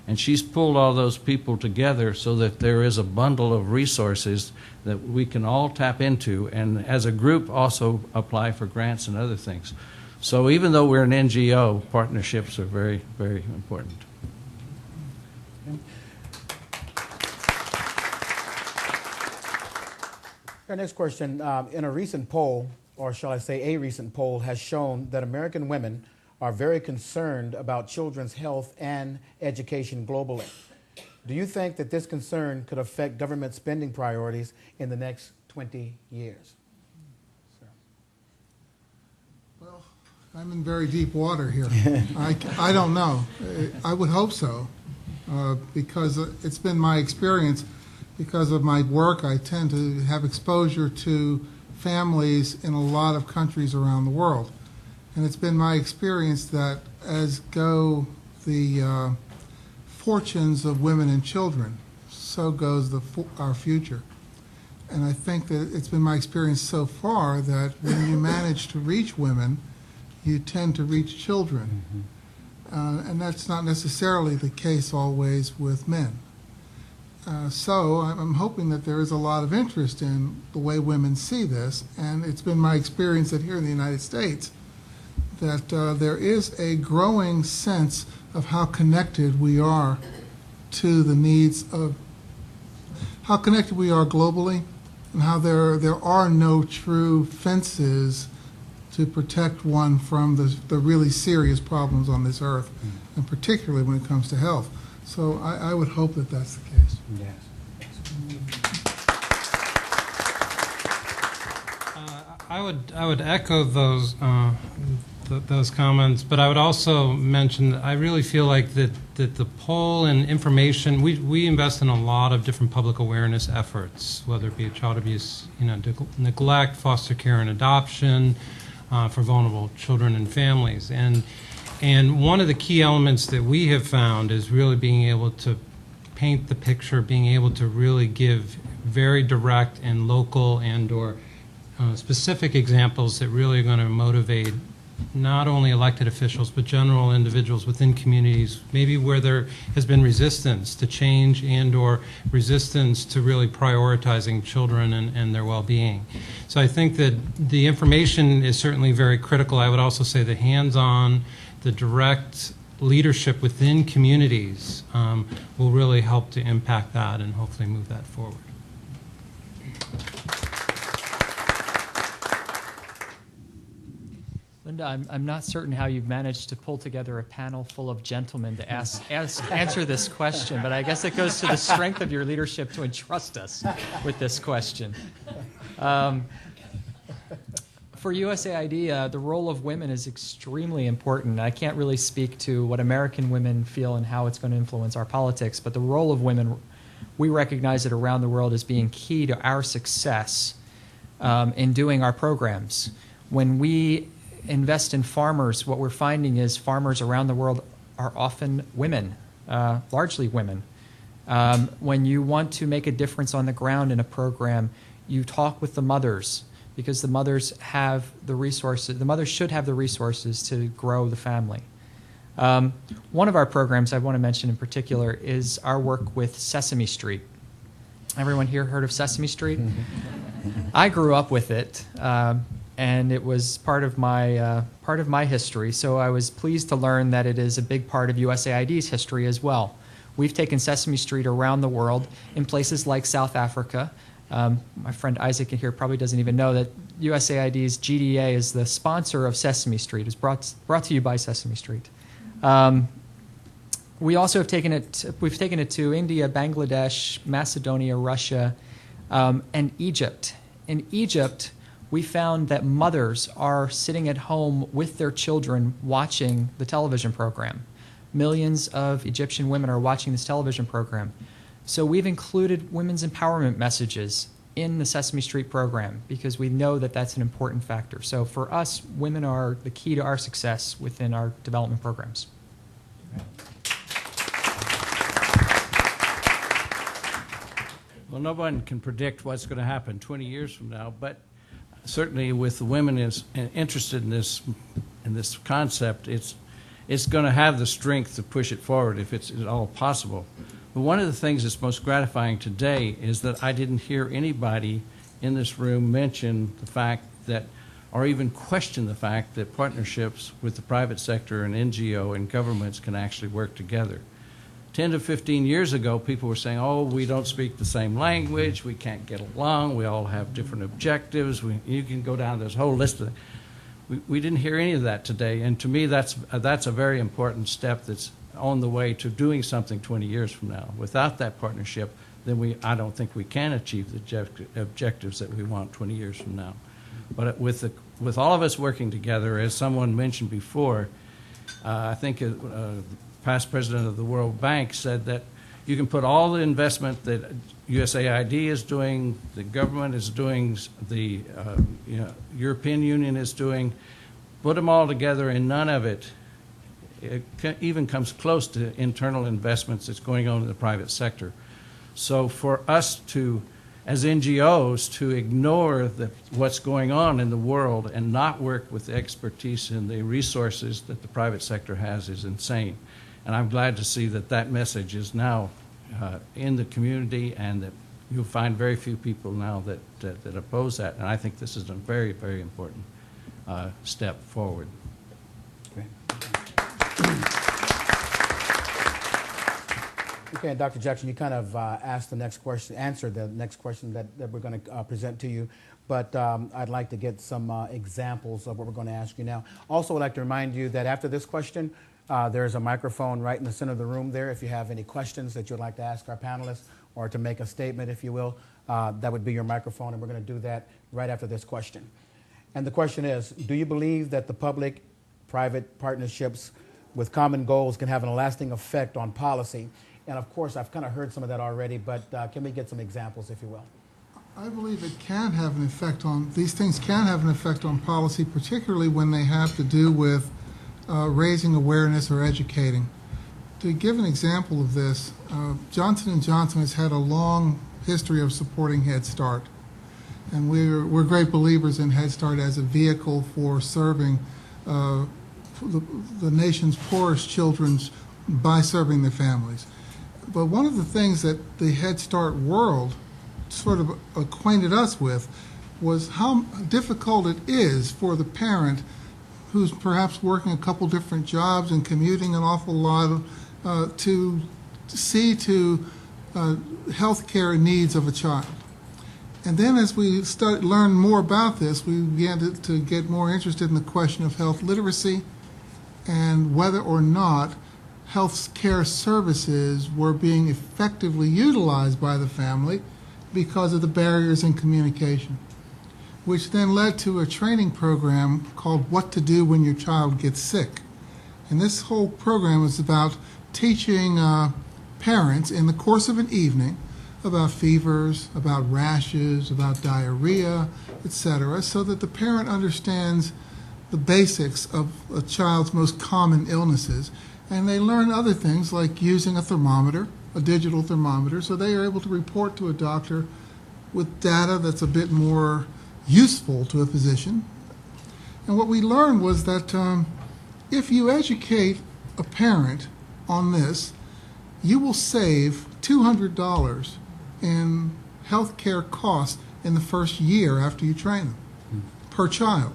Speaker 7: And she's pulled all those people together so that there is a bundle of resources that we can all tap into and as a group also apply for grants and other things. So even though we're an NGO, partnerships are very, very important.
Speaker 3: Our next question, in a recent poll, or shall I say a recent poll, has shown that American women are very concerned about children's health and education globally. Do you think that this concern could affect government spending priorities in the next 20 years? Sir.
Speaker 4: Well, I'm in very deep water here. I don't know. I would hope so, because it's been my experience. Because of my work, I tend to have exposure to families in a lot of countries around the world. And it's been my experience that as go the fortunes of women and children, so goes our future. And I think that it's been my experience so far that when you manage to reach women, you tend to reach children. And that's not necessarily the case always with men. So I'm hoping that there is a lot of interest in the way women see this, and it's been my experience that here in the United States that there is a growing sense of how connected we are to the needs of, how connected we are globally, and how there are no true fences to protect one from the really serious problems on this earth, and particularly when it comes to health. So I would hope that that's the case.
Speaker 3: Yes.
Speaker 5: I would echo those comments, but I would also mention that I really feel like that the poll and information, we invest in a lot of different public awareness efforts, whether it be child abuse, neglect, foster care and adoption, for vulnerable children and families. And one of the key elements that we have found is really being able to paint the picture, being able to really give very direct and local and or specific examples that really are going to motivate not only elected officials, but general individuals within communities, maybe where there has been resistance to change and or resistance to really prioritizing children and their well-being. So I think that the information is certainly very critical. I would also say the hands-on, the direct leadership within communities will really help to impact that and hopefully move that forward.
Speaker 6: Linda, I'm not certain how you've managed to pull together a panel full of gentlemen to answer this question, but I guess it goes to the strength of your leadership to entrust us with this question. For USAID, the role of women is extremely important. I can't really speak to what American women feel and how it's going to influence our politics, but the role of women, we recognize it around the world as being key to our success in doing our programs. When we invest in farmers, what we're finding is farmers around the world are often women, largely women. When you want to make a difference on the ground in a program, you talk with the mothers, because the mothers have the resources. The mothers should have the resources to grow the family. One of our programs I want to mention in particular is our work with Sesame Street. Everyone here heard of Sesame Street? I grew up with it. And it was part of my history. So I was pleased to learn that it is a big part of USAID's history as well. We've taken Sesame Street around the world in places like South Africa. My friend Isaac in here probably doesn't even know that USAID's GDA is the sponsor of Sesame Street. It's brought to you by Sesame Street. We also have taken it. We've taken it to India, Bangladesh, Macedonia, Russia, and Egypt. In Egypt, we found that mothers are sitting at home with their children watching the television program. Millions of Egyptian women are watching this television program. So we've included women's empowerment messages in the Sesame Street program because we know that that's an important factor. So for us, women are the key to our success within our development programs.
Speaker 7: Well, no one can predict what's going to happen 20 years from now, but certainly with the women interested in this concept, it's going to have the strength to push it forward if it's at all possible. But one of the things that's most gratifying today is that I didn't hear anybody in this room mention the fact that, or even question the fact that partnerships with the private sector and NGO and governments can actually work together. 10 to 15 years ago, people were saying, oh, we don't speak the same language, we can't get along, we all have different objectives, you can go down this whole list of things. We didn't hear any of that today, and to me that's a very important step that's on the way to doing something 20 years from now. Without that partnership, then I don't think we can achieve the objectives that we want 20 years from now. But with all of us working together, as someone mentioned before, I think past president of the World Bank said that you can put all the investment that USAID is doing, the government is doing, the European Union is doing, put them all together, and none of it even comes close to internal investments that's going on in the private sector. So for us to, as NGOs, to ignore what's going on in the world and not work with the expertise and the resources that the private sector has is insane. And I'm glad to see that that message is now in the community, and that you'll find very few people now that oppose that. And I think this is a very, very important step forward.
Speaker 3: Great. Okay, Dr. Jackson, you kind of answered the next question that we're going to present to you. But I'd like to get some examples of what we're going to ask you now. Also, I'd like to remind you that after this question, there's a microphone right in the center of the room there. If you have any questions that you'd like to ask our panelists or to make a statement, if you will, that would be your microphone, and we're going to do that right after this question. And the question is, do you believe that the public-private partnerships with common goals can have an lasting effect on policy? And of course, I've kind of heard some of that already, but can we get some examples, if you will?
Speaker 4: I believe it can have an effect on, these things can have an effect on policy, particularly when they have to do with raising awareness or educating. To give an example of this, Johnson & Johnson has had a long history of supporting Head Start. And we're great believers in Head Start as a vehicle for serving the nation's poorest children by serving their families. But one of the things that the Head Start world sort of acquainted us with was how difficult it is for the parent who's perhaps working a couple different jobs and commuting an awful lot to see to health care needs of a child. And then as we learn more about this, we began to get more interested in the question of health literacy and whether or not health care services were being effectively utilized by the family because of the barriers in communication, which then led to a training program called What to Do When Your Child Gets Sick. And this whole program is about teaching parents in the course of an evening about fevers, about rashes, about diarrhea, etc., so that the parent understands the basics of a child's most common illnesses. And they learn other things like using a thermometer, a digital thermometer, so they are able to report to a doctor with data that's a bit more useful to a physician. And what we learned was that if you educate a parent on this, you will save $200 in health care costs in the first year after you train them, per child.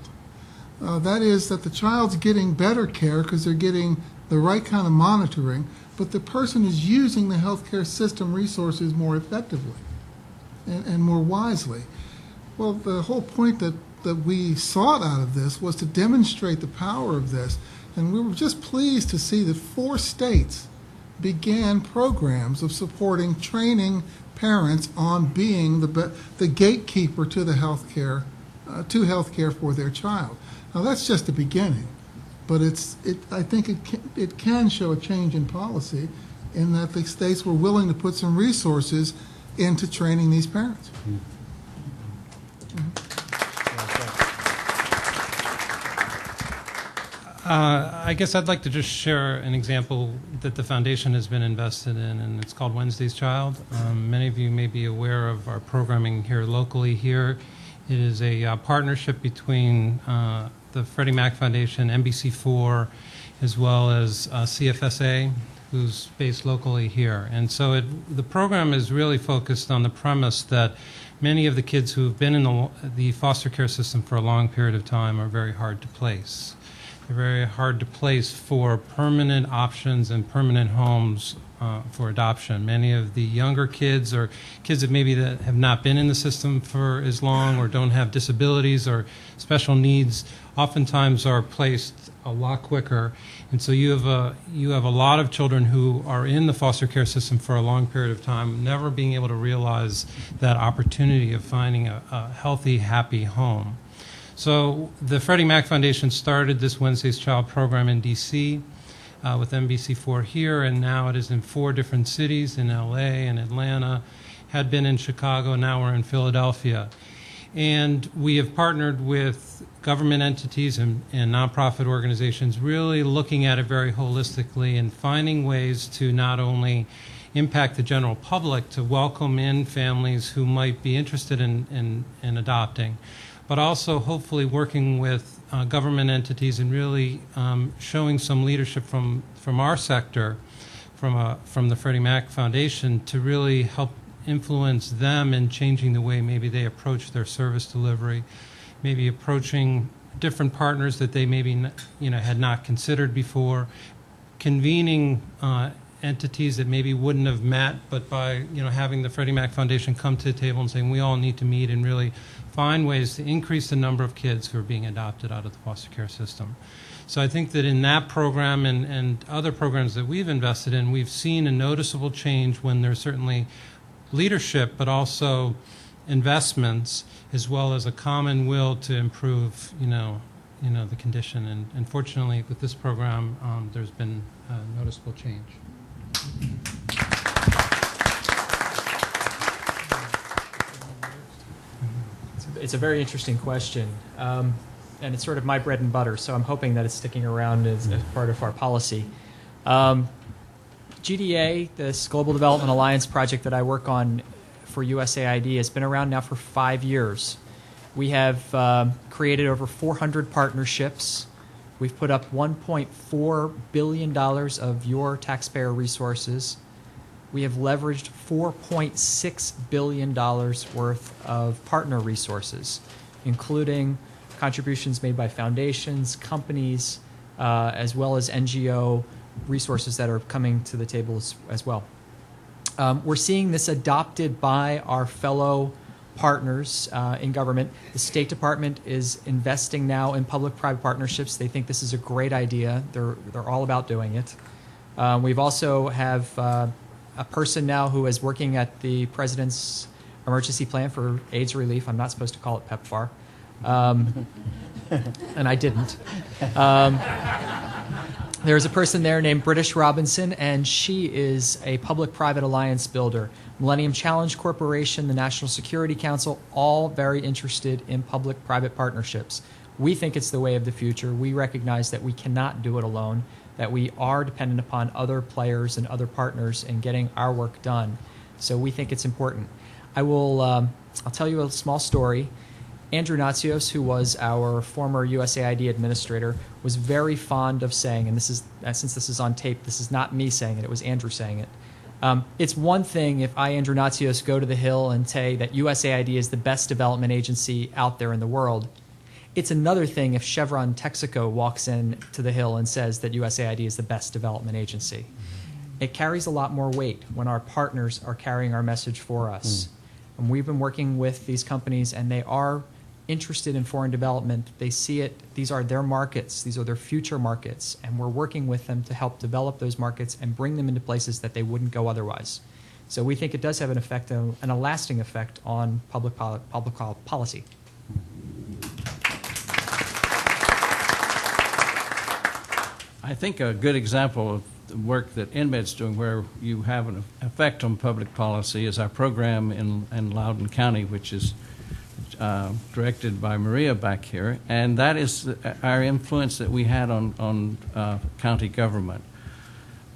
Speaker 4: That is that the child's getting better care because they're getting the right kind of monitoring, but the person is using the healthcare system resources more effectively and more wisely. Well, the whole point that we sought out of this was to demonstrate the power of this, and we were just pleased to see that 4 states began programs of supporting training parents on being the gatekeeper to the healthcare for their child. Now that's just the beginning, but I think it can show a change in policy in that the states were willing to put some resources into training these parents.
Speaker 5: I guess I'd like to just share an example that the foundation has been invested in, and it's called Wednesday's Child. Many of you may be aware of our programming here locally here. It is a partnership between the Freddie Mac Foundation, NBC4, as well as CFSA, who's based locally here. And so the program is really focused on the premise that many of the kids who have been in the foster care system for a long period of time are very hard to place. They're very hard to place for permanent options and permanent homes for adoption. Many of the younger kids or kids that have not been in the system for as long or don't have disabilities or special needs oftentimes are placed a lot quicker. And so you have a lot of children who are in the foster care system for a long period of time, never being able to realize that opportunity of finding a healthy, happy home. So the Freddie Mac Foundation started this Wednesday's Child program in D.C. With NBC4 here, and now it is in 4 different cities, in L.A. and Atlanta, had been in Chicago, now we're in Philadelphia. And we have partnered with government entities and nonprofit organizations, really looking at it very holistically and finding ways to not only impact the general public, to welcome in families who might be interested in adopting, but also hopefully working with government entities and really showing some leadership from our sector, from the Freddie Mac Foundation, to really help influence them in changing the way maybe they approach their service delivery, maybe approaching different partners that they maybe had not considered before, convening entities that maybe wouldn't have met, but by having the Freddie Mac Foundation come to the table and saying we all need to meet and really find ways to increase the number of kids who are being adopted out of the foster care system. So I think that in that program and other programs that we've invested in, we've seen a noticeable change when there's certainly leadership, but also investments, as well as a common will to improve, the condition. And fortunately, with this program, there's been a noticeable change.
Speaker 6: It's a very interesting question, and it's sort of my bread and butter, so I'm hoping that it's sticking around as part of our policy. GDA, this Global Development Alliance project that I work on, for USAID has been around now for 5 years. We have created over 400 partnerships. We've put up $1.4 billion of your taxpayer resources. We have leveraged $4.6 billion worth of partner resources, including contributions made by foundations, companies, as well as NGO resources that are coming to the table as well. We're seeing this adopted by our fellow partners in government. The State Department is investing now in public-private partnerships. They think this is a great idea. They're all about doing it. We've also have a person now who is working at the President's Emergency Plan for AIDS Relief. I'm not supposed to call it PEPFAR. And I didn't. There's a person there named British Robinson, and she is a public-private alliance builder. Millennium Challenge Corporation, the National Security Council, all very interested in public-private partnerships. We think it's the way of the future. We recognize that we cannot do it alone, that we are dependent upon other players and other partners in getting our work done. So we think it's important. I'll tell you a small story. Andrew Natsios, who was our former USAID administrator, was very fond of saying, and this is, since this is on tape, this is not me saying it was Andrew saying it. It's one thing if I, Andrew Natsios, go to the Hill and say that USAID is the best development agency out there in the world. It's another thing if Chevron Texaco walks in to the Hill and says that USAID is the best development agency. It carries a lot more weight when our partners are carrying our message for us. And we've been working with these companies, and they are interested in foreign development. They see it, these are their markets, these are their future markets, and we're working with them to help develop those markets and bring them into places that they wouldn't go otherwise. So we think it does have an effect, and a lasting effect on public policy.
Speaker 7: I think a good example of the work that INMED's doing where you have an effect on public policy is our program in Loudoun County, which is directed by Maria back here, and that is our influence that we had on county government.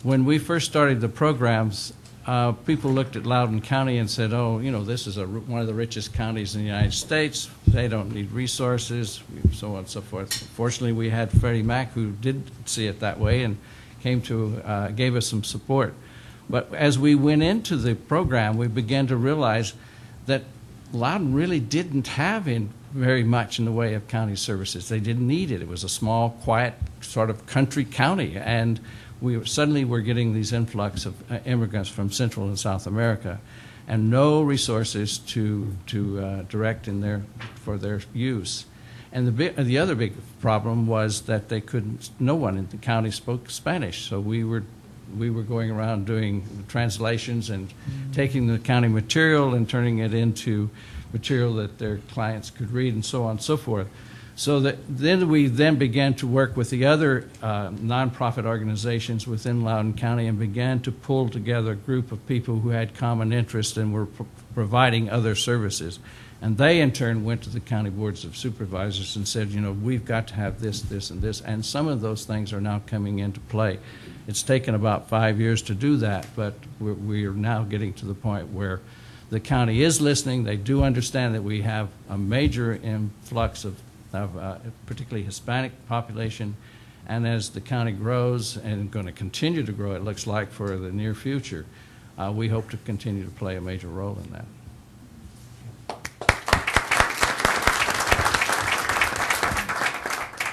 Speaker 7: When we first started the programs, people looked at Loudoun County and said, oh, you know, this is one of the richest counties in the United States. They don't need resources, so on and so forth. Fortunately, we had Freddie Mac, who did see it that way and came to gave us some support. But as we went into the program, we began to realize that Loudoun really didn't have very much in the way of county services. They didn't need it. It was a small, quiet, sort of country county, and we suddenly were getting these influx of immigrants from Central and South America, and no resources to direct for their use. And the other big problem was that no one in the county spoke Spanish, so we were going around doing translations and taking the county material and turning it into material that their clients could read, and so on and so forth. So then we began to work with the other nonprofit organizations within Loudoun County and began to pull together a group of people who had common interest and were providing other services. And they, in turn, went to the county boards of supervisors and said, you know, we've got to have this, this, and this. And some of those things are now coming into play. It's taken about 5 years to do that, but we are now getting to the point where the county is listening. They do understand that we have a major influx of particularly Hispanic population, and as the county grows and going to continue to grow, it looks like, for the near future, we hope to continue to play a major role in that.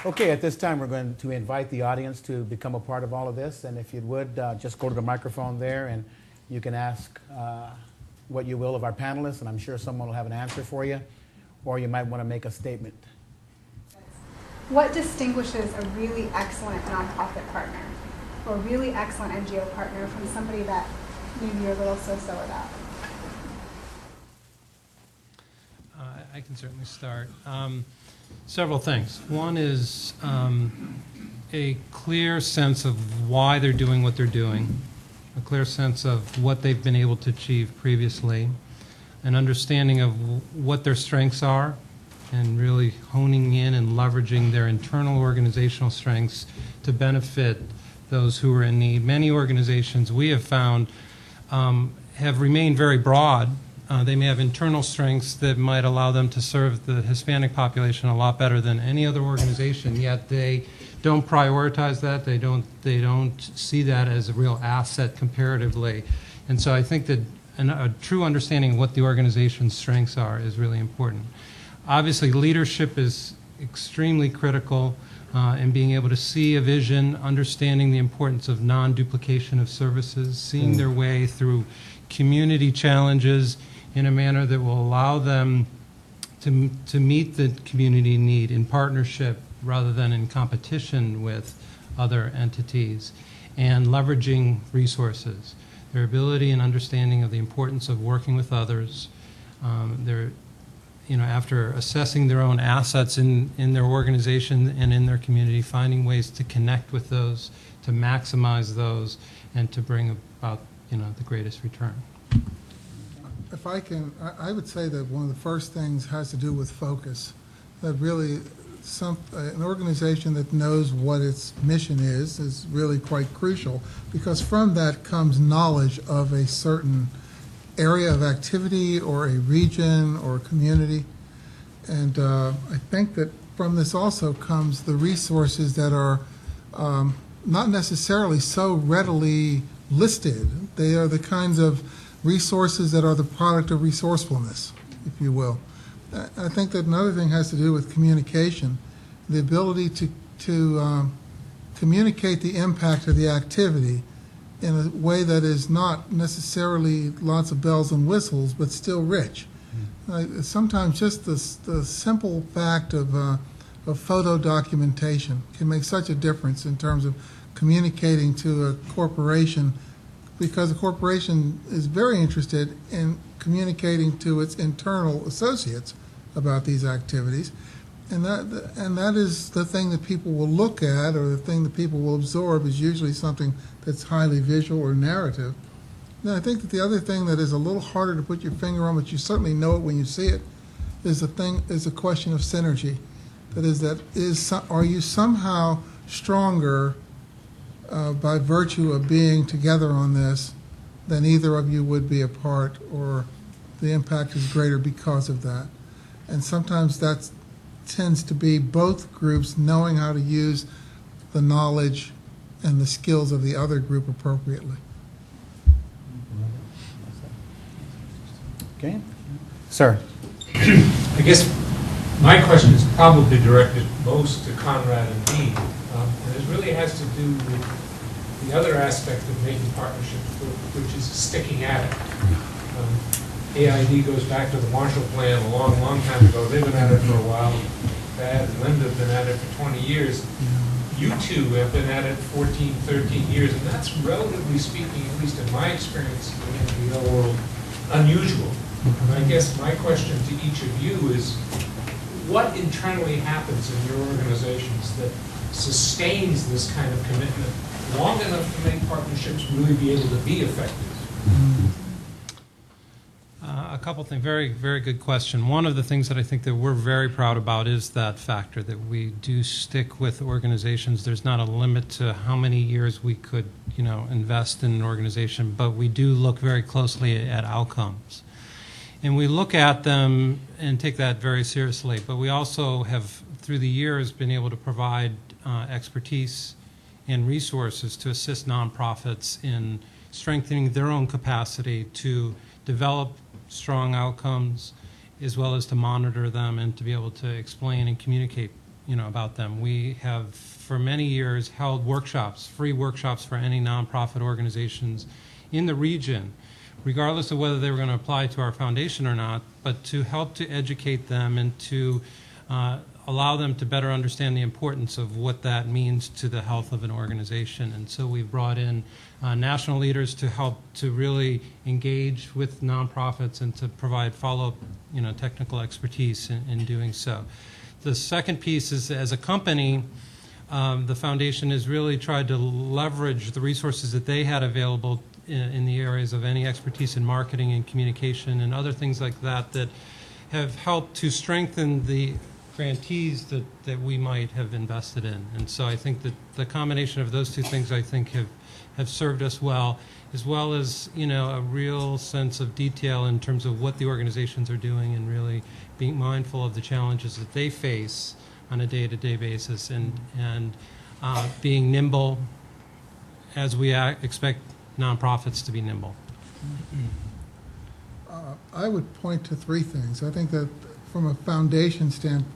Speaker 3: Okay, at this time we're going to invite the audience to become a part of all of this, and if you would, just go to the microphone there and you can ask what you will of our panelists, and I'm sure someone will have an answer for you, or you might want to make a statement.
Speaker 8: What distinguishes a really excellent nonprofit partner or a really excellent NGO partner from somebody that maybe you're a little so-so about?
Speaker 5: I can certainly start. Several things. One is a clear sense of why they're doing what they're doing, a clear sense of what they've been able to achieve previously, an understanding of what their strengths are, and really honing in and leveraging their internal organizational strengths to benefit those who are in need. Many organizations we have found have remained very broad they may have internal strengths that might allow them to serve the Hispanic population a lot better than any other organization, yet they don't prioritize that. They don't see that as a real asset comparatively. And so I think that a true understanding of what the organization's strengths are is really important. Obviously, leadership is extremely critical in being able to see a vision, understanding the importance of non-duplication of services, seeing their way through community challenges in a manner that will allow them to meet the community need in partnership rather than in competition with other entities, and leveraging resources. Their ability and understanding of the importance of working with others, after assessing their own assets in their organization and in their community, finding ways to connect with those, to maximize those, and to bring about the greatest return.
Speaker 4: If I can, I would say that one of the first things has to do with focus. That really, an organization that knows what its mission is really quite crucial, because from that comes knowledge of a certain area of activity or a region or a community. And I think that from this also comes the resources that are not necessarily so readily listed. They are the kinds of resources that are the product of resourcefulness, if you will. I think that another thing has to do with communication, the ability to communicate the impact of the activity in a way that is not necessarily lots of bells and whistles, but still rich. Sometimes just the simple fact of photo documentation can make such a difference in terms of communicating to a corporation, because a corporation is very interested in communicating to its internal associates about these activities. And that is the thing that people will look at, or the thing that people will absorb, is usually something that's highly visual or narrative. Now, I think that the other thing that is a little harder to put your finger on, but you certainly know it when you see it, is a question of synergy. That is, are you somehow stronger by virtue of being together on this than either of you would be apart, or the impact is greater because of that? And sometimes that tends to be both groups knowing how to use the knowledge and the skills of the other group appropriately.
Speaker 3: Okay. Sir.
Speaker 9: I guess my question is probably directed most to Conrad and Dean, and it really has to do with the other aspect of making partnerships work, which is sticking at it. AID goes back to the Marshall Plan a long, long time ago. They've been at it for a while. Thad and Linda have been at it for 20 years. You two have been at it 14, 13 years, and that's, relatively speaking, at least in my experience in the NGO world, unusual. And I guess my question to each of you is, what internally happens in your organizations that sustains this kind of commitment long enough to make partnerships really be able to be effective?
Speaker 5: A couple things. Very, very good question. One of the things that I think that we're very proud about is that factor that we do stick with organizations. There's not a limit to how many years we could, invest in an organization, but we do look very closely at outcomes. And we look at them and take that very seriously. But we also have, through the years, been able to provide expertise and resources to assist nonprofits in strengthening their own capacity to develop strong outcomes, as well as to monitor them and to be able to explain and communicate, about them. We have, for many years, held workshops, free workshops for any nonprofit organizations in the region, regardless of whether they were going to apply to our foundation or not, but to help to educate them and to allow them to better understand the importance of what that means to the health of an organization. And so we've brought in national leaders to help to really engage with nonprofits and to provide follow-up, technical expertise in doing so. The second piece is, as a company, the foundation has really tried to leverage the resources that they had available in the areas of any expertise in marketing and communication and other things like that that have helped to strengthen the grantees that we might have invested in. And so I think that the combination of those two things, I think, have served us well as, a real sense of detail in terms of what the organizations are doing and really being mindful of the challenges that they face on a day-to-day basis and being nimble as we expect nonprofits to be nimble.
Speaker 4: I would point to three things. I think that from a foundation standpoint,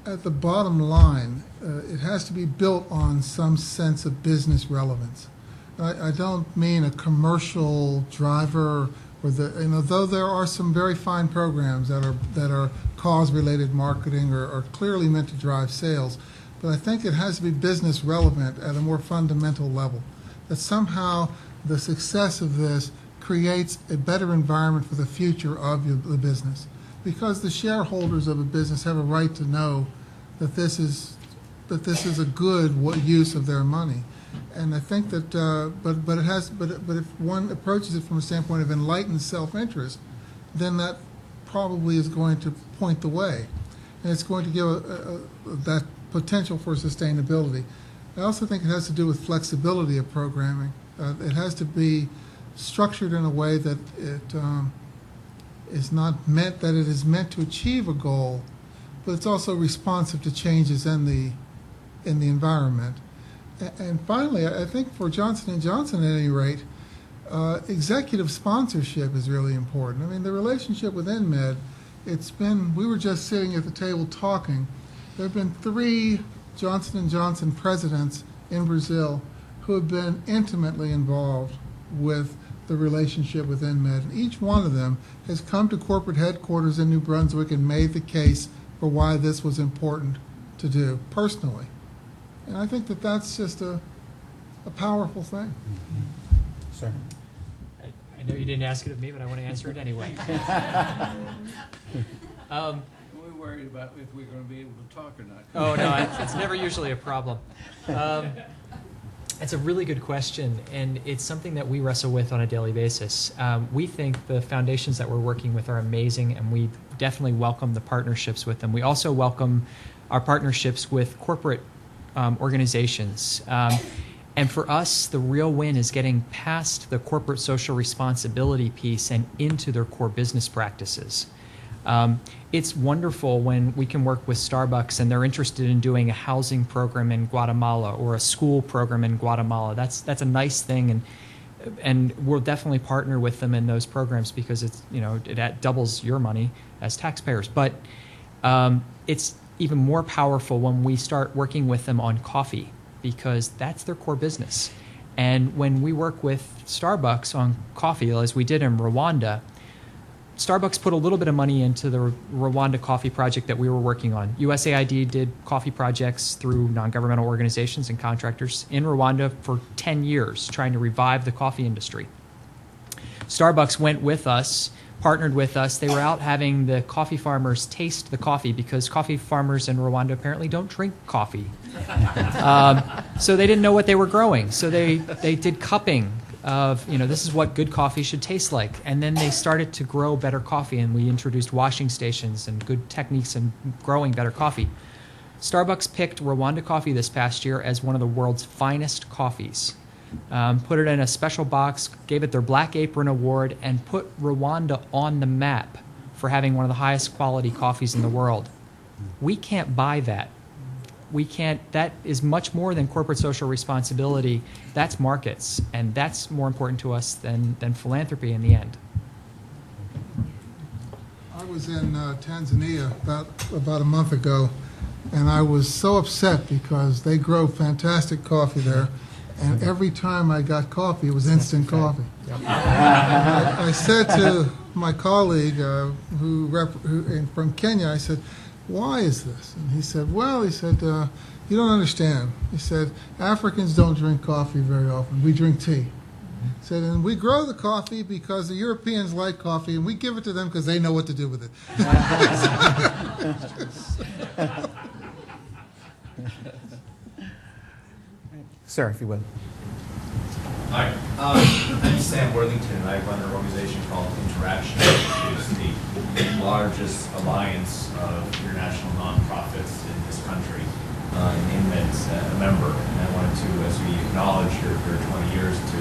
Speaker 4: at the bottom line, it has to be built on some sense of business relevance. I don't mean a commercial driver, or though there are some very fine programs that are cause-related marketing or are clearly meant to drive sales, but I think it has to be business relevant at a more fundamental level. That somehow the success of this creates a better environment for the future of the business, because the shareholders of a business have a right to know that this is a good use of their money. And I think that, but if one approaches it from a standpoint of enlightened self-interest, then that probably is going to point the way, and it's going to give that potential for sustainability. I also think it has to do with flexibility of programming. It has to be structured in a way that it is meant to achieve a goal, but it's also responsive to changes in the environment. And finally, I think for Johnson & Johnson, at any rate, executive sponsorship is really important. I mean, the relationship with INMED, we were just sitting at the table talking. There have been 3 Johnson & Johnson presidents in Brazil who have been intimately involved with the relationship with INMED. And each one of them has come to corporate headquarters in New Brunswick and made the case for why this was important to do personally. And I think that that's just a powerful thing.
Speaker 3: Sir.
Speaker 6: I know you didn't ask it of me, but I want to answer it anyway.
Speaker 7: We're worried about if we're going to be able to talk or not.
Speaker 6: Oh, no, it's never usually a problem. It's a really good question, and it's something that we wrestle with on a daily basis. We think the foundations that we're working with are amazing, and we definitely welcome the partnerships with them. We also welcome our partnerships with corporate organizations. And for us, the real win is getting past the corporate social responsibility piece and into their core business practices. It's wonderful when we can work with Starbucks and they're interested in doing a housing program in Guatemala or a school program in Guatemala. That's a nice thing, and we'll definitely partner with them in those programs because it doubles your money as taxpayers. But it's even more powerful when we start working with them on coffee, because that's their core business. And when we work with Starbucks on coffee, as we did in Rwanda, Starbucks put a little bit of money into the Rwanda coffee project that we were working on. USAID did coffee projects through non-governmental organizations and contractors in Rwanda for 10 years, trying to revive the coffee industry. Starbucks went with us, partnered with us. They were out having the coffee farmers taste the coffee, because coffee farmers in Rwanda apparently don't drink coffee. So they didn't know what they were growing. So they did cupping of, this is what good coffee should taste like. And then they started to grow better coffee, and we introduced washing stations and good techniques in growing better coffee. Starbucks picked Rwanda coffee this past year as one of the world's finest coffees. Put it in a special box, gave it their Black Apron Award, and put Rwanda on the map for having one of the highest quality coffees in the world. We can't buy that. That is much more than corporate social responsibility. That's markets, and that's more important to us than philanthropy in the end.
Speaker 4: I was in Tanzania about a month ago, and I was so upset because they grow fantastic coffee there, and every time I got coffee, it was instant coffee. Yep. I said to my colleague from Kenya, I said, "Why is this?" And he said, "You don't understand." He said, "Africans don't drink coffee very often. We drink tea." He said, "And we grow the coffee because the Europeans like coffee, and we give it to them because they know what to do with it."
Speaker 3: Sir, if you would.
Speaker 10: Hi, I'm Sam Worthington. I run an organization called Interaction, which is the largest alliance of international nonprofits in this country. INMED's a member, and I wanted to, as we acknowledge your 20 years, to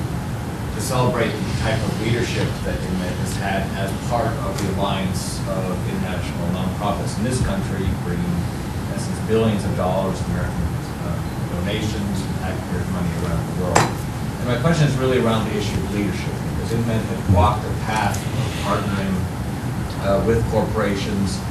Speaker 10: celebrate the type of leadership that INMED has had as part of the alliance of international nonprofits in this country, bringing, in essence, billions of dollars in American donations and taxpayers' money around the world. And my question is really around the issue of leadership, because INMED had walked a path of partnering with corporations,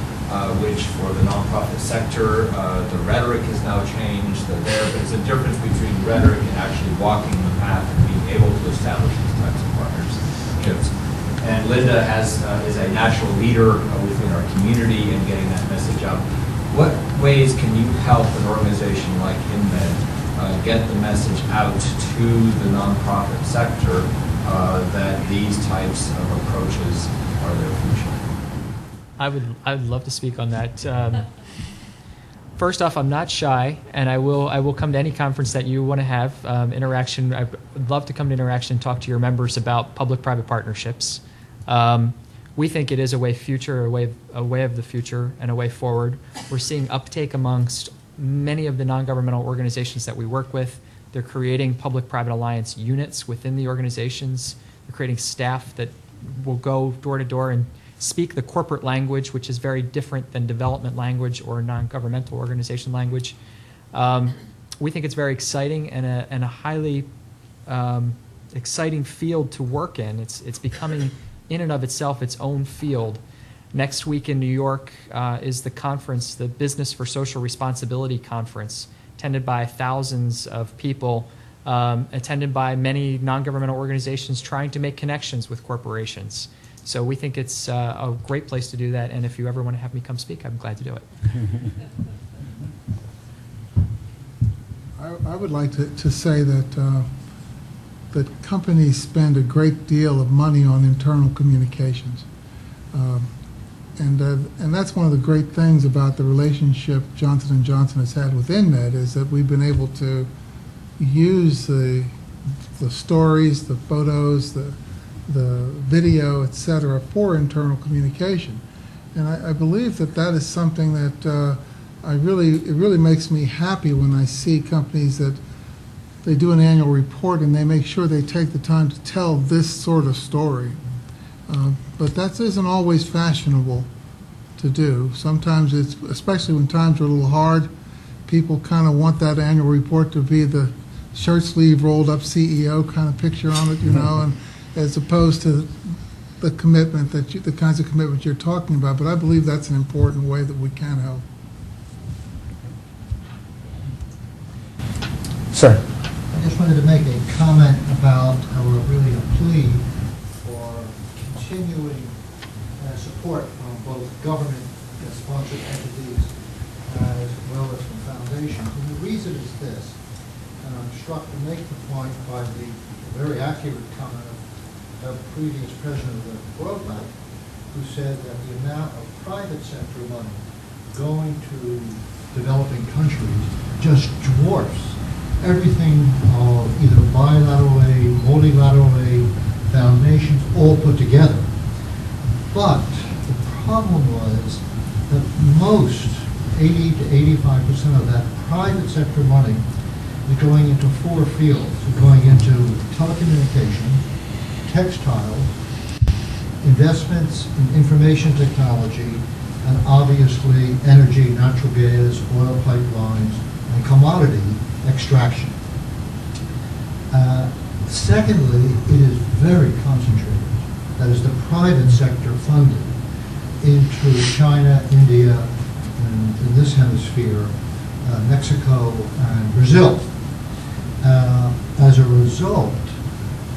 Speaker 10: which for the nonprofit sector, the rhetoric has now changed. But there's a difference between rhetoric and actually walking the path and being able to establish these types of partnerships. And Linda is a natural leader within our community in getting that message out. What ways can you help an organization like INMED get the message out to the nonprofit sector that these types of approaches are their future?
Speaker 6: I would love to speak on that. First off, I'm not shy, and I will come to any conference that you want to have interaction. I would love to come to interaction and talk to your members about public-private partnerships. We think it is a way of the future and a way forward. We're seeing uptake amongst many of the non-governmental organizations that we work with. They're creating public-private alliance units within the organizations. They're creating staff that will go door to door and speak the corporate language, which is very different than development language or non-governmental organization language. We think it's very exciting and a highly exciting field to work in. It's becoming, in and of itself, its own field. Next week in New York is the conference, the Business for Social Responsibility Conference, attended by thousands of people, attended by many non-governmental organizations trying to make connections with corporations. So we think it's a great place to do that, and if you ever want to have me come speak, I'm glad to do it.
Speaker 4: I would like to say that that companies spend a great deal of money on internal communications, and that's one of the great things about the relationship Johnson & Johnson has had with INMED, is that we've been able to use the stories, the photos, the video, et cetera, for internal communication. And I believe that is something that it really makes me happy when I see companies that they do an annual report and they make sure they take the time to tell this sort of story. But that isn't always fashionable to do. Sometimes it's, especially when times are a little hard, people kind of want that annual report to be the shirt sleeve rolled up CEO kind of picture on it, you know, and as opposed to the commitment the kinds of commitment you're talking about. But I believe that's an important way that we can help.
Speaker 3: Sir.
Speaker 11: I just wanted to make a comment about our really a plea for continuing support from both government-sponsored entities as well as from foundations. And the reason is this, and I'm struck to make the point by the very accurate comment of the previous president of the World Bank, who said that the amount of private sector money going to developing countries just dwarfs everything of either bilateral aid, multilateral aid, foundations, all put together. But the problem was that most, 80 to 85% of that private sector money is going into four fields. It's going into telecommunications, textiles, investments in information technology, and obviously energy, natural gas, oil pipelines, and commodity extraction. Secondly, it is very concentrated. That is the private sector funded into China, India, and in this hemisphere, Mexico and Brazil. As a result,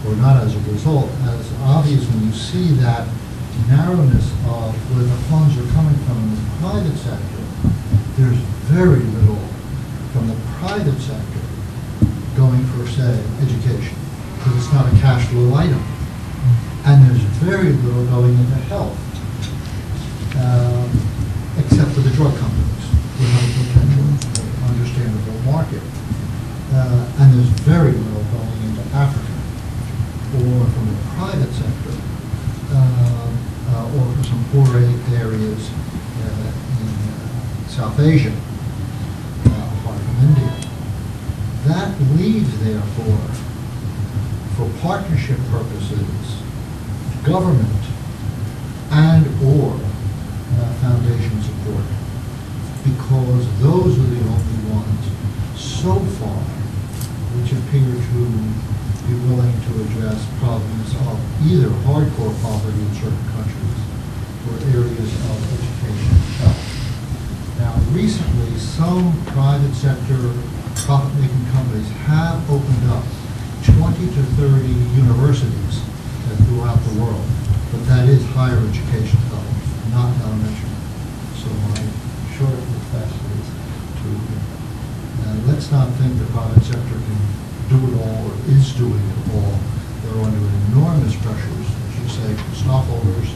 Speaker 11: or not as a result, as obvious when you see that narrowness of where the funds are coming from in the private sector, there's very little from the private sector going for, say, education, because it's not a cash flow item. And there's very little going into health, except for the drug companies, who have a potential, understandable market. And there's very little going into Africa, or from the private sector, or for some poor areas in South Asia, apart from India. That leaves, therefore, for partnership purposes, government and/or foundation support, because those are the only ones so far which appear to be willing to address problems of either hardcore poverty in certain countries or areas of education and health. Now, recently, some private sector profit-making companies have opened up 20 to 30 universities throughout the world, but that is higher education level, not elementary. So my short request is to, let's not think the private sector can do it all or is doing it all. They're under enormous pressures, as you say, from stockholders,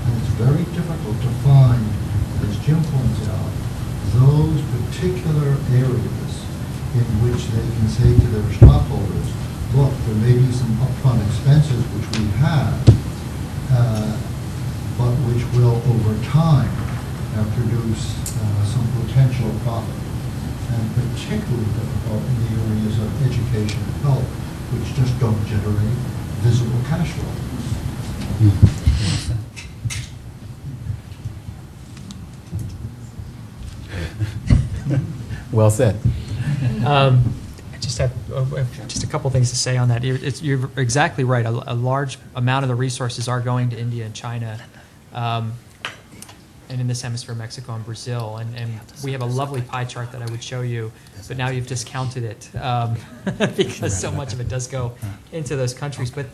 Speaker 11: and it's very difficult to find, as Jim points out, those particular areas in which they can say to their stockholders, look, there may be some upfront expenses which we have, but which will over time produce some potential profit, and particularly difficult in the areas of education and health, which just don't generate visible cash flow.
Speaker 3: Well said.
Speaker 6: I just have just a couple things to say on that. You're exactly right. A large amount of the resources are going to India and China, and in this hemisphere, Mexico and Brazil. And we have a lovely pie chart that I would show you, but now you've discounted it because so much of it does go into those countries. But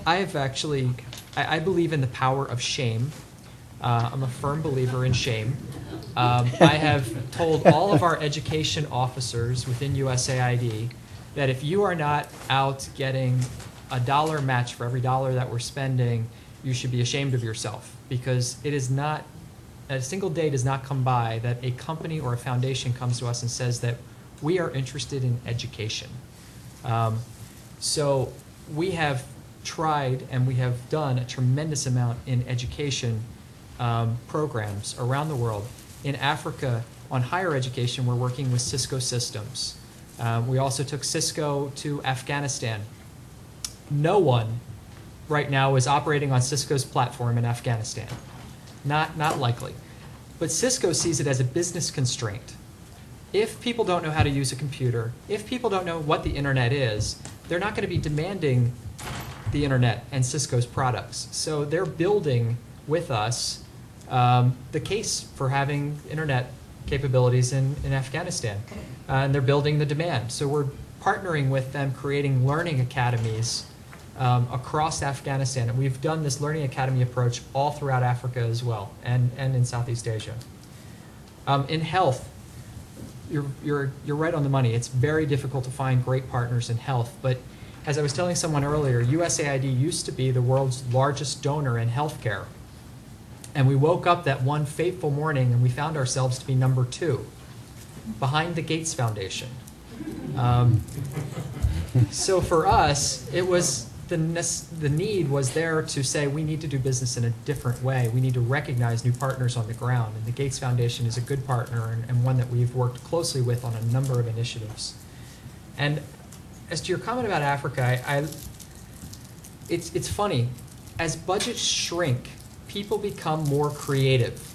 Speaker 6: I believe in the power of shame. I'm a firm believer in shame. I have told all of our education officers within USAID that if you are not out getting a dollar match for every dollar that we're spending, you should be ashamed of yourself, because it is not, a single day does not come by that a company or a foundation comes to us and says that we are interested in education. So we have tried and we have done a tremendous amount in education programs around the world. In Africa, on higher education, we're working with Cisco Systems. We also took Cisco to Afghanistan. No one right now is operating on Cisco's platform in Afghanistan. Not likely. But Cisco sees it as a business constraint. If people don't know how to use a computer, if people don't know what the internet is, they're not going to be demanding the internet and Cisco's products. So they're building with us the case for having internet capabilities in Afghanistan. And they're building the demand. So we're partnering with them, creating learning academies across Afghanistan. And we've done this learning academy approach all throughout Africa as well, and in Southeast Asia. In health, you're right on the money. It's very difficult to find great partners in health. But as I was telling someone earlier, USAID used to be the world's largest donor in healthcare. And we woke up that one fateful morning and we found ourselves to be number 2, behind the Gates Foundation. So for us, it was the need was there to say we need to do business in a different way. We need to recognize new partners on the ground. And the Gates Foundation is a good partner and one that we've worked closely with on a number of initiatives. And as to your comment about Africa, it's funny. As budgets shrink, people become more creative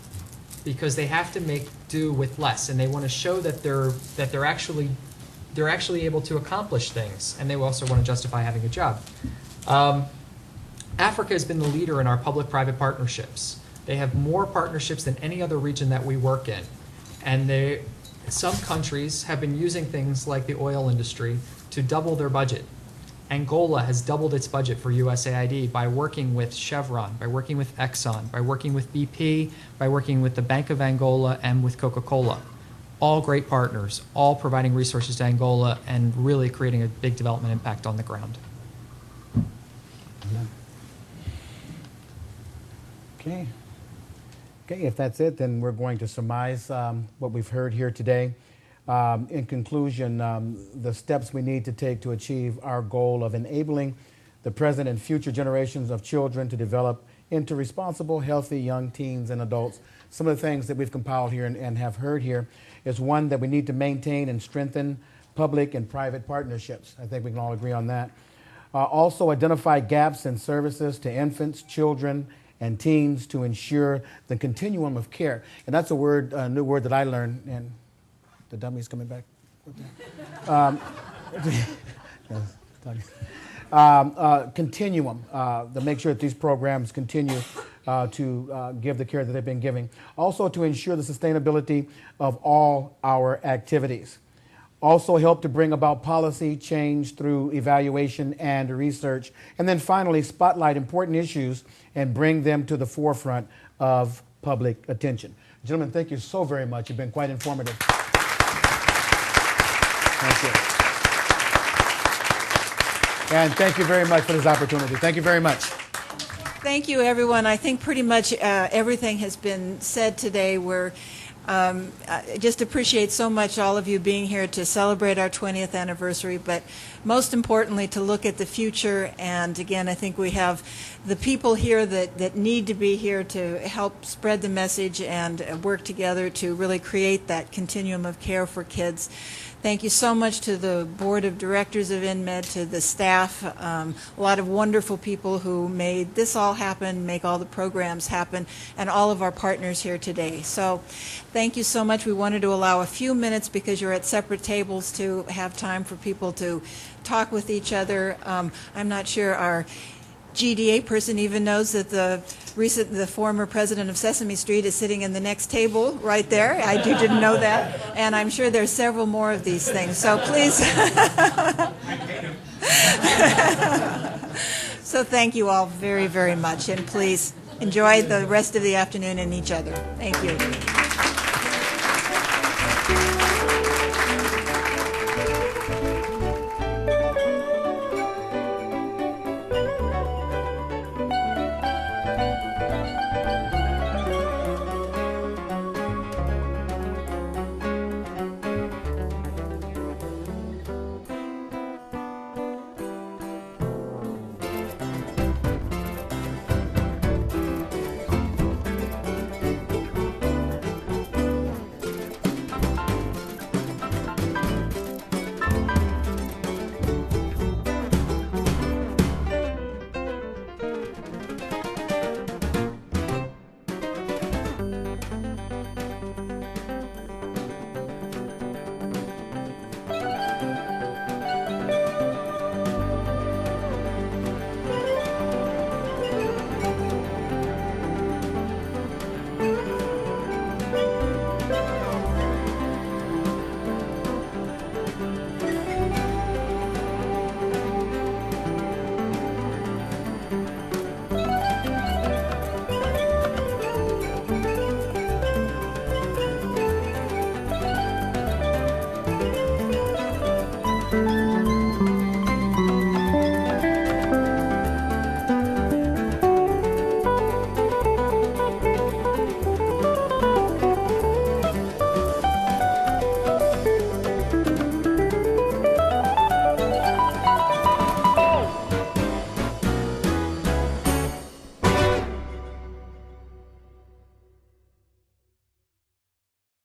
Speaker 6: because they have to make do with less, and they want to show that they're actually able to accomplish things, and they also want to justify having a job. Africa has been the leader in our public-private partnerships. They have more partnerships than any other region that we work in, and some countries have been using things like the oil industry to double their budget. Angola has doubled its budget for USAID by working with Chevron, by working with Exxon, by working with BP, by working with the Bank of Angola and with Coca-Cola. All great partners, all providing resources to Angola and really creating a big development impact on the ground.
Speaker 3: Okay. Okay, if that's it, then we're going to surmise what we've heard here today. In conclusion, the steps we need to take to achieve our goal of enabling the present and future generations of children to develop into responsible, healthy young teens and adults. Some of the things that we've compiled here and have heard here is one, that we need to maintain and strengthen public and private partnerships. I think we can all agree on that. Also identify gaps in services to infants, children, and teens to ensure the continuum of care. And that's a word, a new word that I learned, and the dummy's coming back. Continuum, to make sure that these programs continue to give the care that they've been giving. Also to ensure the sustainability of all our activities. Also help to bring about policy change through evaluation and research. And then finally, spotlight important issues and bring them to the forefront of public attention. Gentlemen, thank you so very much. You've been quite informative. Thank you. And thank you very much for this opportunity. Thank you very much.
Speaker 2: Thank you, everyone. I think pretty much everything has been said today. I just appreciate so much all of you being here to celebrate our 20th anniversary, but most importantly to look at the future. And again, I think we have the people here that need to be here to help spread the message and work together to really create that continuum of care for kids. Thank you so much to the board of directors of INMED, to the staff, a lot of wonderful people who made this all happen, make all the programs happen, and all of our partners here today. So thank you so much. We wanted to allow a few minutes, because you're at separate tables, to have time for people to talk with each other. I'm not sure our GDA person even knows that the former president of Sesame Street is sitting in the next table right there. I didn't know that, and I'm sure there's several more of these things. So please. So thank you all very, very much, and please enjoy the rest of the afternoon and each other. Thank you.